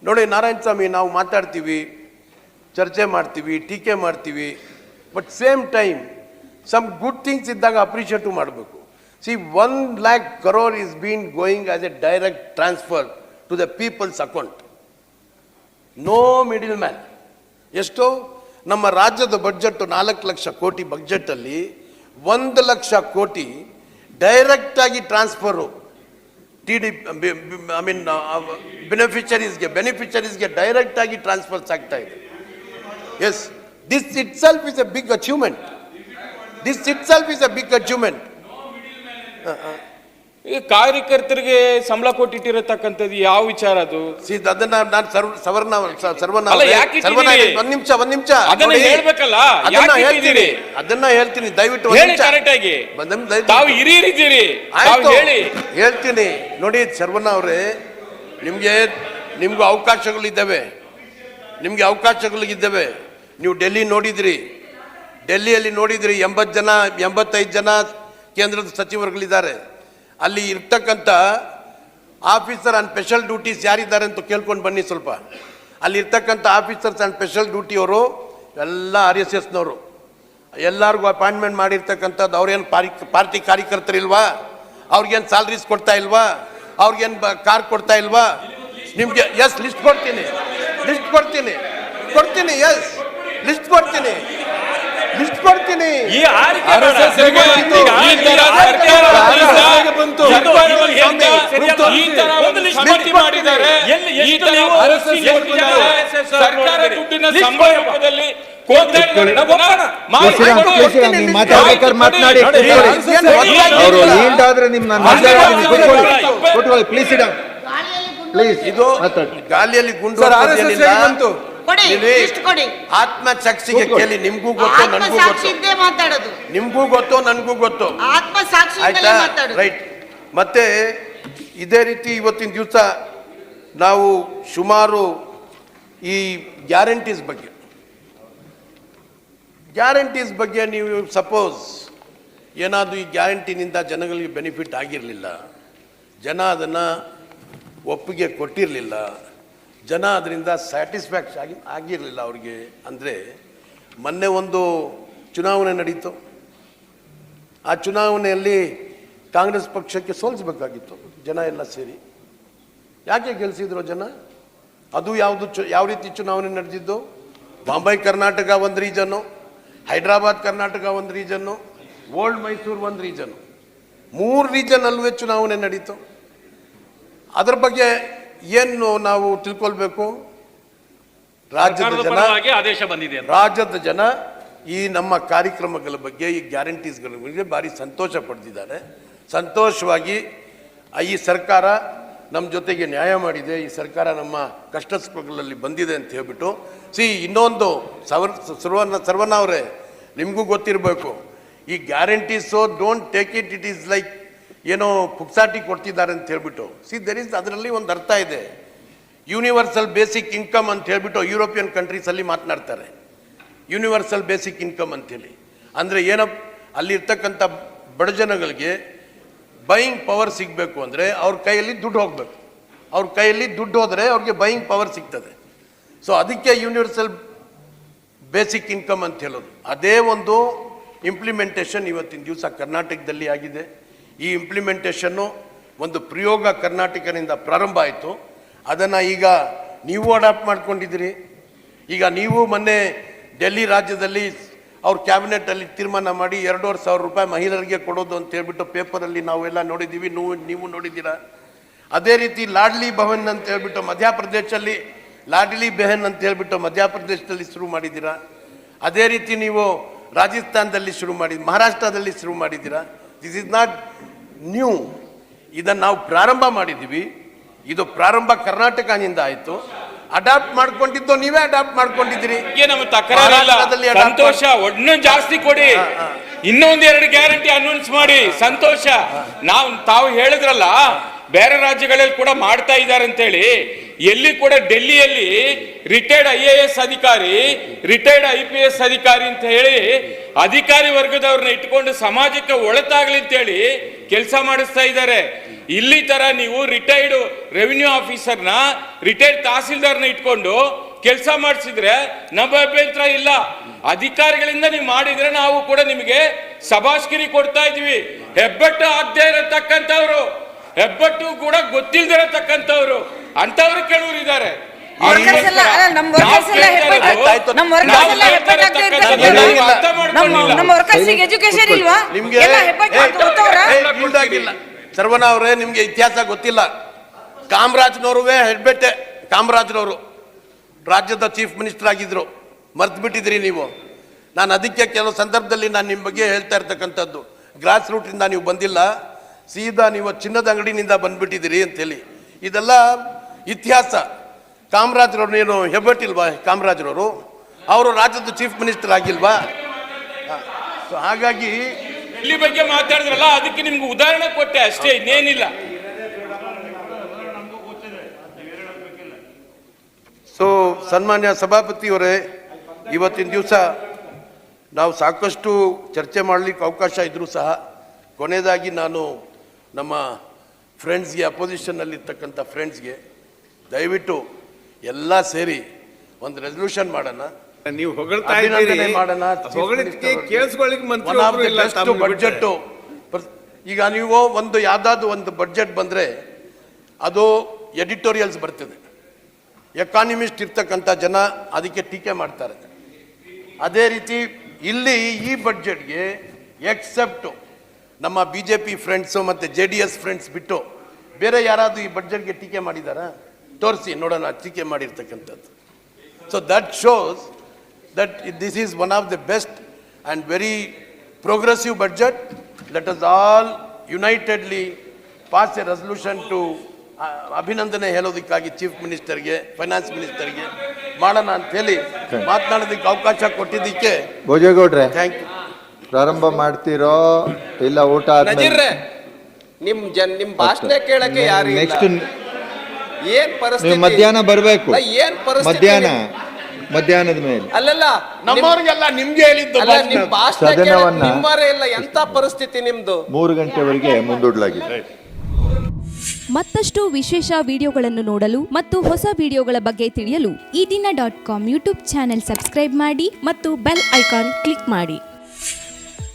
ನೋಡಿ ನಾರಾಯಣ ಸ್ವಾಮಿ, ನಾವು ಮಾತಾಡ್ತೀವಿ, ಚರ್ಚೆ ಮಾಡ್ತೀವಿ, ಟೀಕೆ ಮಾಡ್ತೀವಿ, but same time some good things ಇದ್ದಾಗ ಅಪ್ರಿಷಿಯೇಟು ಮಾಡಬೇಕು. See 1 lakh crore is been going as a direct transfer to the people's account. No middle man. ಎಷ್ಟು? ನಮ್ಮ ರಾಜ್ಯದ ಬಡ್ಜೆಟ್ 4 ಲಕ್ಷ ಕೋಟಿ ಬಡ್ಜೆಟಲ್ಲಿ 1 ಲಕ್ಷ ಕೋಟಿ ಡೈರೆಕ್ಟಾಗಿ ಟ್ರಾನ್ಸ್ಫರು ಐ ಮೀನ್ ಬೆನಿಫಿಷರೀಸ್ಗೆ ಡೈರೆಕ್ಟಾಗಿ ಟ್ರಾನ್ಸ್ಫರ್ಸ್ ಆಗ್ತಾ ಇದೆ. Yes, this itself is a big achievement. ಈ ಕಾರ್ಯಕರ್ತರಿಗೆ ಸಂಬಳ ಕೊಟ್ಟಿಟ್ಟಿರತಕ್ಕಂಥದ್ದು ಯಾವ ವಿಚಾರ ಅದು? ಅದನ್ನ ನಾನು ಒಂದ್ ನಿಮಿಷ ಅದನ್ನ ಹೇಳ್ಬೇಕಲ್ಲ, ಅದನ್ನ ಹೇಳ್ತೀನಿ, ದಯವಿಟ್ಟು ಕರೆಕ್ಟ್ ಆಗಿ ತಾವು ಹಿರಿಯರಿದ್ದೀರಿ, ಹೇಳಿ. ಹೇಳ್ತೀನಿ ನೋಡಿ ಶರವಣ ಅವರೇ, ನಿಮ್ಗೂ ಅವಕಾಶಗಳಿದ್ದಾವೆ, ನೀವು ಡೆಲ್ಲಿ ನೋಡಿದ್ರಿ, ಡೆಲ್ಲಿಯಲ್ಲಿ ನೋಡಿದ್ರಿ 85 ಜನ ಕೇಂದ್ರದ ಸಚಿವರುಗಳಿದ್ದಾರೆ. ಅಲ್ಲಿ ಇರ್ತಕ್ಕಂಥ ಆಫೀಸರ್ ಆನ್ ಸ್ಪೆಷಲ್ ಡ್ಯೂಟೀಸ್ ಯಾರಿದ್ದಾರೆ ಅಂತ ಕೇಳ್ಕೊಂಡು ಬನ್ನಿ ಸ್ವಲ್ಪ. ಅಲ್ಲಿ ಇರ್ತಕ್ಕಂಥ ಆಫೀಸರ್ಸ್ ಆನ್ ಸ್ಪೆಷಲ್ ಡ್ಯೂಟಿಯವರು ಎಲ್ಲ RSSನವರು, ಎಲ್ಲರಿಗೂ ಅಪಾಯಿಂಟ್ಮೆಂಟ್ ಮಾಡಿರ್ತಕ್ಕಂಥದ್ದು. ಅವ್ರೇನು ಪಾರ್ಟಿ ಕಾರ್ಯಕರ್ತರಿಲ್ವಾ? ಅವ್ರಿಗೇನು ಸ್ಯಾಲ್ರೀಸ್ ಕೊಡ್ತಾ ಇಲ್ವಾ? ಅವ್ರಿಗೇನು ಕಾರ್ ಕೊಡ್ತಾ ಇಲ್ವಾ? ನಿಮಗೆ ಎಸ್ ಲಿಸ್ಟ್ ಕೊಡ್ತೀನಿ, ಎಸ್ ಲಿಸ್ಟ್ ಕೊಡ್ತೀನಿ. ಈ ಮಾತಾಡಿ ಅವರು ಈಲ್ಡಾದ್ರೆ ಪ್ಲೀಸ್. ಇದು ಗಾಳಿಯಲ್ಲಿ ಗುಂಡು ಆತ್ಮಸಾಕ್ಷಿಗೆ ಕೇಳಿ, ನಿಮ್ಗೂ ಗೊತ್ತು, ನನಗೂ ಗೊತ್ತು, ನನಗೂ ಗೊತ್ತು. ಆಯ್ತಾ? ರೈಟ್. ಮತ್ತೆ ಇದೇ ರೀತಿ ಇವತ್ತಿನ ದಿವಸ ನಾವು ಸುಮಾರು ಈ ಗ್ಯಾರಂಟೀಸ್ ಬಗ್ಗೆ ನೀವು ಸಪೋಸ್ ಏನಾದರೂ ಈ ಗ್ಯಾರಂಟಿನಿಂದ ಜನಗಳಿಗೆ ಬೆನಿಫಿಟ್ ಆಗಿರಲಿಲ್ಲ, ಜನ ಅದನ್ನು ಒಪ್ಪಿಗೆ ಕೊಟ್ಟಿರಲಿಲ್ಲ, ಜನ ಅದರಿಂದ ಸ್ಯಾಟಿಸ್ಫ್ಯಾಕ್ಷನ್ ಆಗಿರಲಿಲ್ಲ ಅವ್ರಿಗೆ ಅಂದರೆ, ಮೊನ್ನೆ ಒಂದು ಚುನಾವಣೆ ನಡೀತು. ಆ ಚುನಾವಣೆಯಲ್ಲಿ ಕಾಂಗ್ರೆಸ್ ಪಕ್ಷಕ್ಕೆ ಸೋಲಿಸಬೇಕಾಗಿತ್ತು ಜನ ಎಲ್ಲ ಸೇರಿ. ಯಾಕೆ ಗೆಲ್ಲಿಸಿದ್ರು ಜನ? ಅದು ಯಾವ ರೀತಿ ಚುನಾವಣೆ ನಡೆದಿದ್ದು? ಬಾಂಬೆ ಕರ್ನಾಟಕ ಒಂದು ರೀಜನ್ನು, ಹೈದರಾಬಾದ್ ಕರ್ನಾಟಕ ಒಂದು ರೀಜನ್ನು, ಓಲ್ಡ್ ಮೈಸೂರು ಒಂದು ರೀಜನ್ನು, 3 ರೀಜನ್ ಅಲ್ವೇ ಚುನಾವಣೆ ನಡೀತು. ಅದ್ರ ಬಗ್ಗೆ ಏನು ನಾವು ತಿಳ್ಕೊಳ್ಬೇಕು? ರಾಜ್ಯದ ಸರ್ಕಾರದ ಜನ ಪರವಾಗಿ ಆದೇಶ ಬಂದಿದೆ ಅಂತ. ರಾಜ್ಯದ ಜನ ಈ ನಮ್ಮ ಕಾರ್ಯಕ್ರಮಗಳ ಬಗ್ಗೆ, ಈ ಗ್ಯಾರಂಟೀಸ್ಗಳ ಬಗ್ಗೆ ಭಾರಿ ಸಂತೋಷ ಪಡ್ತಿದ್ದಾರೆ. ಸಂತೋಷವಾಗಿ ಈ ಸರ್ಕಾರ ನಮ್ಮ ಜೊತೆಗೆ ನ್ಯಾಯ ಮಾಡಿದೆ, ಈ ಸರ್ಕಾರ ನಮ್ಮ ಕಷ್ಟ ಸುಖಗಳಲ್ಲಿ ಬಂದಿದೆ ಅಂತ ಹೇಳ್ಬಿಟ್ಟು ಇನ್ನೊಂದು ಸರ್ವಣ್ಣ ಅವರೇ, ನಿಮಗೂ ಗೊತ್ತಿರಬೇಕು, ಈ guarantees don't take it, it is like ಏನೋ ಪುಕ್ಸಾಟಿ ಕೊಡ್ತಿದ್ದಾರೆ ಅಂತ ಹೇಳ್ಬಿಟ್ಟು ಅದರಲ್ಲಿ ಒಂದು ಅರ್ಥ ಇದೆ. ಯೂನಿವರ್ಸಲ್ ಬೇಸಿಕ್ ಇನ್ಕಮ್ ಅಂತ ಹೇಳ್ಬಿಟ್ಟು ಯುರೋಪಿಯನ್ ಕಂಟ್ರೀಸಲ್ಲಿ ಮಾತನಾಡ್ತಾರೆ. ಯೂನಿವರ್ಸಲ್ ಬೇಸಿಕ್ ಇನ್ಕಮ್ ಅಂತೇಳಿ ಅಂದರೆ ಏನಪ್ಪ, ಅಲ್ಲಿರ್ತಕ್ಕಂಥ ಬಡ ಜನಗಳಿಗೆ ಬೈಯಿಂಗ್ ಪವರ್ ಸಿಗಬೇಕು ಅಂದರೆ ಅವ್ರ ಕೈಯಲ್ಲಿ ದುಡ್ಡು ಹೋಗಬೇಕು. ಅವ್ರ ಕೈಯಲ್ಲಿ ದುಡ್ಡು ಹೋದರೆ ಅವ್ರಿಗೆ ಬೈಯಿಂಗ್ ಪವರ್ ಸಿಗ್ತದೆ. ಸೊ ಅದಕ್ಕೆ ಯೂನಿವರ್ಸಲ್ ಬೇಸಿಕ್ ಇನ್ಕಮ್ ಅಂತ ಹೇಳೋದು. ಅದೇ ಒಂದು ಇಂಪ್ಲಿಮೆಂಟೇಷನ್ ಇವತ್ತಿನ ದಿವಸ ಕರ್ನಾಟಕದಲ್ಲಿ ಆಗಿದೆ. ಈ ಇಂಪ್ಲಿಮೆಂಟೇಷನ್ನು ಒಂದು ಪ್ರಯೋಗ ಕರ್ನಾಟಕದಿಂದ ಪ್ರಾರಂಭ ಆಯಿತು. ಅದನ್ನು ಈಗ ನೀವು ಅಡಾಪ್ಟ್ ಮಾಡ್ಕೊಂಡಿದ್ದೀರಿ. ಈಗ ನೀವು ಮೊನ್ನೆ ಡೆಲ್ಲಿ ರಾಜ್ಯದಲ್ಲಿ ಅವ್ರ ಕ್ಯಾಬಿನೆಟಲ್ಲಿ ತೀರ್ಮಾನ ಮಾಡಿ 2,500 ರೂಪಾಯಿ ಮಹಿಳೆಯರಿಗೆ ಕೊಡೋದು ಅಂತ ಹೇಳ್ಬಿಟ್ಟು ಪೇಪರಲ್ಲಿ ನಾವೆಲ್ಲ ನೋಡಿದ್ದೀವಿ, ನೀವು ನೋಡಿದ್ದೀರಾ. ಅದೇ ರೀತಿ ಲಾಡ್ಲಿ ಭವನ್ ಅಂತ ಹೇಳ್ಬಿಟ್ಟು ಮಧ್ಯಪ್ರದೇಶದಲ್ಲಿ, ಲಾಡ್ಲಿ ಬೆಹನ್ ಅಂತ ಹೇಳ್ಬಿಟ್ಟು ಮಧ್ಯಪ್ರದೇಶದಲ್ಲಿ ಶುರು ಮಾಡಿದ್ದೀರಾ. ಅದೇ ರೀತಿ ನೀವು ರಾಜಸ್ಥಾನದಲ್ಲಿ ಶುರು ಮಾಡಿ, ಮಹಾರಾಷ್ಟ್ರದಲ್ಲಿ ಶುರು ಮಾಡಿದ್ದೀರಾ. This is not new. ಇದನ್ನು ನಾವು ಪ್ರಾರಂಭ ಮಾಡಿದ್ದೀವಿ. ಇದು ಪ್ರಾರಂಭ ಕರ್ನಾಟಕದಿಂದ ಆಯಿತು. ಅಡಾಪ್ಟ್ ಮಾಡ್ಕೊಂಡಿದ್ದು ನೀವೇ ಅಡಾಪ್ಟ್ ಮಾಡ್ಕೊಂಡಿದ್ದೀರಿ. ನಮ್ಮ ತಕರಾರಿಲ್ಲ, ಸಂತೋಷ. ಒಣ್ಣು ಜಾಸ್ತಿ ಕೊಡಿ, ಇನ್ನೊಂದೆರಡು ಗ್ಯಾರಂಟಿ ಅನೌನ್ಸ್ ಮಾಡಿ, ಸಂತೋಷ. ತಾವು ಹೇಳಿದ್ರಲ್ಲ ಬೇರೆ ರಾಜ್ಯಗಳಲ್ಲಿ ಕೂಡ ಮಾಡ್ತಾ ಇದ್ದಾರೆ ಅಂತೇಳಿ. ಎಲ್ಲಿ ಕೂಡ ಡೆಲ್ಲಿಯಲ್ಲಿ ರಿಟೈರ್ಡ್ IAS ಅಧಿಕಾರಿ, ರಿಟೈರ್ಡ್ IPS ಅಧಿಕಾರಿ ಅಂತ ಹೇಳಿ ಅಧಿಕಾರಿ ವರ್ಗದವ್ರನ್ನ ಇಟ್ಕೊಂಡು ಸಮಾಜಕ್ಕೆ ಒಳತಾಗ್ಲಿ ಅಂತೇಳಿ ಕೆಲಸ ಮಾಡಿಸ್ತಾ ಇದ್ದಾರೆ. ಇಲ್ಲಿ ತರ ನೀವು ರಿಟೈರ್ಡ್ ರೆವಿನ್ಯೂ ಆಫೀಸರ್ನ, ರಿಟೈರ್ಡ್ ತಹಸೀಲ್ದಾರ್ನ ಇಟ್ಕೊಂಡು ಕೆಲಸ ಮಾಡಿಸಿದ್ರೆ ನಮ್ಮ ಅಭ್ಯಂತರ ಇಲ್ಲ. ಅಧಿಕಾರಿಗಳಿಂದ ನೀವು ಮಾಡಿದ್ರೆ ನಾವು ಕೂಡ ನಿಮಗೆ ಶಬಾಷ್ಗಿರಿ ಕೊಡ್ತಾ ಇದೀವಿ. ಹೆಬ್ಬಟ್ಟು ಆಗದೆ ಇರತಕ್ಕಂಥವ್ರು, ಹೆಬ್ಬಟ್ಟು ಕೂಡ ಗೊತ್ತಿಲ್ದಿರತಕ್ಕಂಥವ್ರು ಅಂತವ್ರು ಕೆಲವರು ಇದ್ದಾರೆ. ಎಜುಕೇಶನ್ ಇಲ್ವಾ? ಸರ್ವಣ್ಣ ಅವರೇ, ನಿಮ್ಗೆ ಇತಿಹಾಸ ಗೊತ್ತಿಲ್ಲ. ಕಾಮರಾಜ್ನವರುವೇ ಹೆಡ್ಬೆಟ್ಟೆ. ಕಾಮರಾಜ್ರವರು ರಾಜ್ಯದ ಚೀಫ್ ಮಿನಿಸ್ಟರ್ ಆಗಿದ್ರು, ಮರ್ತು ಬಿಟ್ಟಿದ್ರಿ ನೀವು. ನಾನು ಅದಕ್ಕೆ ಕೆಲವು ಸಂದರ್ಭದಲ್ಲಿ ನಾನು ನಿಮ್ಮ ಬಗ್ಗೆ ಹೇಳ್ತಾ ಇರ್ತಕ್ಕಂಥದ್ದು, ಗ್ರಾಸ್ ರೂಟಿಂದ ನೀವು ಬಂದಿಲ್ಲ, ಸೀದಾ ನೀವು ಚಿನ್ನದ ಅಂಗಡಿನಿಂದ ಬಂದ್ಬಿಟ್ಟಿದ್ದೀರಿ ಅಂತೇಳಿ. ಇದೆಲ್ಲ ಇತಿಹಾಸ. ಕಾಮರಾಜ್ರವ್ರು ಏನು ಹೆಬ್ಬಟ್ಟಿಲ್ವಾ? ಕಾಮರಾಜ್ರವರು ಅವರು ರಾಜ್ಯದ ಚೀಫ್ ಮಿನಿಸ್ಟರ್ ಆಗಿಲ್ವಾ? ಹಾಗಾಗಿ ಇಲ್ಲಿ ಬಗ್ಗೆ ಮಾತಾಡಿದ್ರಲ್ಲ, ಅದಕ್ಕೆ ನಿಮ್ಗೆ ಉದಾಹರಣೆ ಕೊಟ್ಟೆ ಅಷ್ಟೇ, ಇನ್ನೇನಿಲ್ಲ. ಸೊ ಸನ್ಮಾನ್ಯ ಸಭಾಪತಿಯವರೇ, ಇವತ್ತಿನ ದಿವಸ ನಾವು ಸಾಕಷ್ಟು ಚರ್ಚೆ ಮಾಡಲಿಕ್ಕೆ ಅವಕಾಶ ಇದ್ರೂ ಸಹ ಕೊನೆಯದಾಗಿ ನಾನು ನಮ್ಮ ಫ್ರೆಂಡ್ಸ್ಗೆ, ಅಪೋಸಿಷನ್ನಲ್ಲಿರ್ತಕ್ಕಂಥ ಫ್ರೆಂಡ್ಸ್ಗೆ ದಯವಿಟ್ಟು ಎಲ್ಲ ಸೇರಿ ಒಂದು ರೆಸಲ್ಯೂಷನ್ ಮಾಡೋಣ. ನೀವು ಹೊಗಳ್ತಾ ಅಭಿನಂದನೆ ಮಾಡೋಣ. ಬಡ್ಜೆಟ್ ಈಗ ನೀವು ಯಾವ್ದಾದ್ರು ಒಂದು ಬಡ್ಜೆಟ್ ಬಂದರೆ ಅದು ಎಡಿಟೋರಿಯಲ್ಸ್ ಬರ್ತದೆ. ಎಕಾನಮಿಸ್ಟ್ ಇರ್ತಕ್ಕಂಥ ಜನ ಅದಕ್ಕೆ ಟೀಕೆ ಮಾಡ್ತಾರೆ. ಅದೇ ರೀತಿ ಇಲ್ಲಿ ಈ ಬಡ್ಜೆಟ್ಗೆ ಎಕ್ಸೆಪ್ಟ್ ನಮ್ಮ BJP ಫ್ರೆಂಡ್ಸು ಮತ್ತು JDS ಫ್ರೆಂಡ್ಸ್ ಬಿಟ್ಟು ಬೇರೆ ಯಾರಾದರೂ ಈ ಬಡ್ಜೆಟ್ಗೆ ಟೀಕೆ ಮಾಡಿದಾರಾ? ತೋರಿಸಿ ನೋಡೋಣ ಟೀಕೆ ಮಾಡಿರ್ತಕ್ಕಂಥದ್ದು. So that shows that this is one of the best and very progressive budget. Let us all unitedly pass a resolution to ಅಭಿನಂದನೆ ಹೇಳೋದಕ್ಕಾಗಿ ಚೀಫ್ ಮಿನಿಸ್ಟರ್ಗೆ, ಫೈನಾನ್ಸ್ ಮಿನಿಸ್ಟರ್ಗೆ ಮಾಡೋಣ ಅಂತ ಹೇಳಿ ಮಾತನಾಡೋದಕ್ಕೆ ಅವಕಾಶ ಕೊಟ್ಟಿದ್ದಕ್ಕೆ ಭೋಜೇಗೌಡ್ರೆ ಥ್ಯಾಂಕ್ ಯು. ಪ್ರಾರಂಭ ಮಾಡ್ತೀರೋ ಇಲ್ಲ ಊಟ ಆದ್ಮೇಲೆ? ನಿಮ್ ಭಾಷಣ ಕೇಳಕ್ಕೆ ಯಾರು ಇಲ್ಲ. ನೆಕ್ಸ್ಟ್ ಏನ್ ಪರಿಸ್ಥಿತಿ? ನೀವು ಮಧ್ಯಾಹ್ನ ಬರಬೇಕು. ಏನ್ ಪರಿಸ್ಥಿತಿ? ಮಧ್ಯಾಹ್ನದ ಮೇಲೆ ಅಲ್ಲಲ್ಲ, ನಮ್ಮವ್ರಿಗೆಲ್ಲ ನಿಮ್ಗೆ ಹೇಳಿದ್ದು ನಿಮ್ ಭಾಷಣ ಕೇಳಕ್ಕೆ ನಿಮ್ಮವರೇ ಇಲ್ಲ. ಎಂತ ಪರಿಸ್ಥಿತಿ ನಿಮ್ದು? 3 ಗಂಟೆವರೆಗೆ ಮುಂದೂಡಲಾಗಿದೆ. ಮತ್ತಷ್ಟು ವಿಶೇಷ ವಿಡಿಯೋಗಳನ್ನು ನೋಡಲು ಮತ್ತು ಹೊಸ ವಿಡಿಯೋಗಳ ಬಗ್ಗೆ ತಿಳಿಯಲು ಈ ದಿನ .com ಯೂಟ್ಯೂಬ್ ಚಾನೆಲ್ ಸಬ್ಸ್ಕ್ರೈಬ್ ಮಾಡಿ ಮತ್ತು ಬೆಲ್ ಐಕಾನ್ ಕ್ಲಿಕ್ ಮಾಡಿ.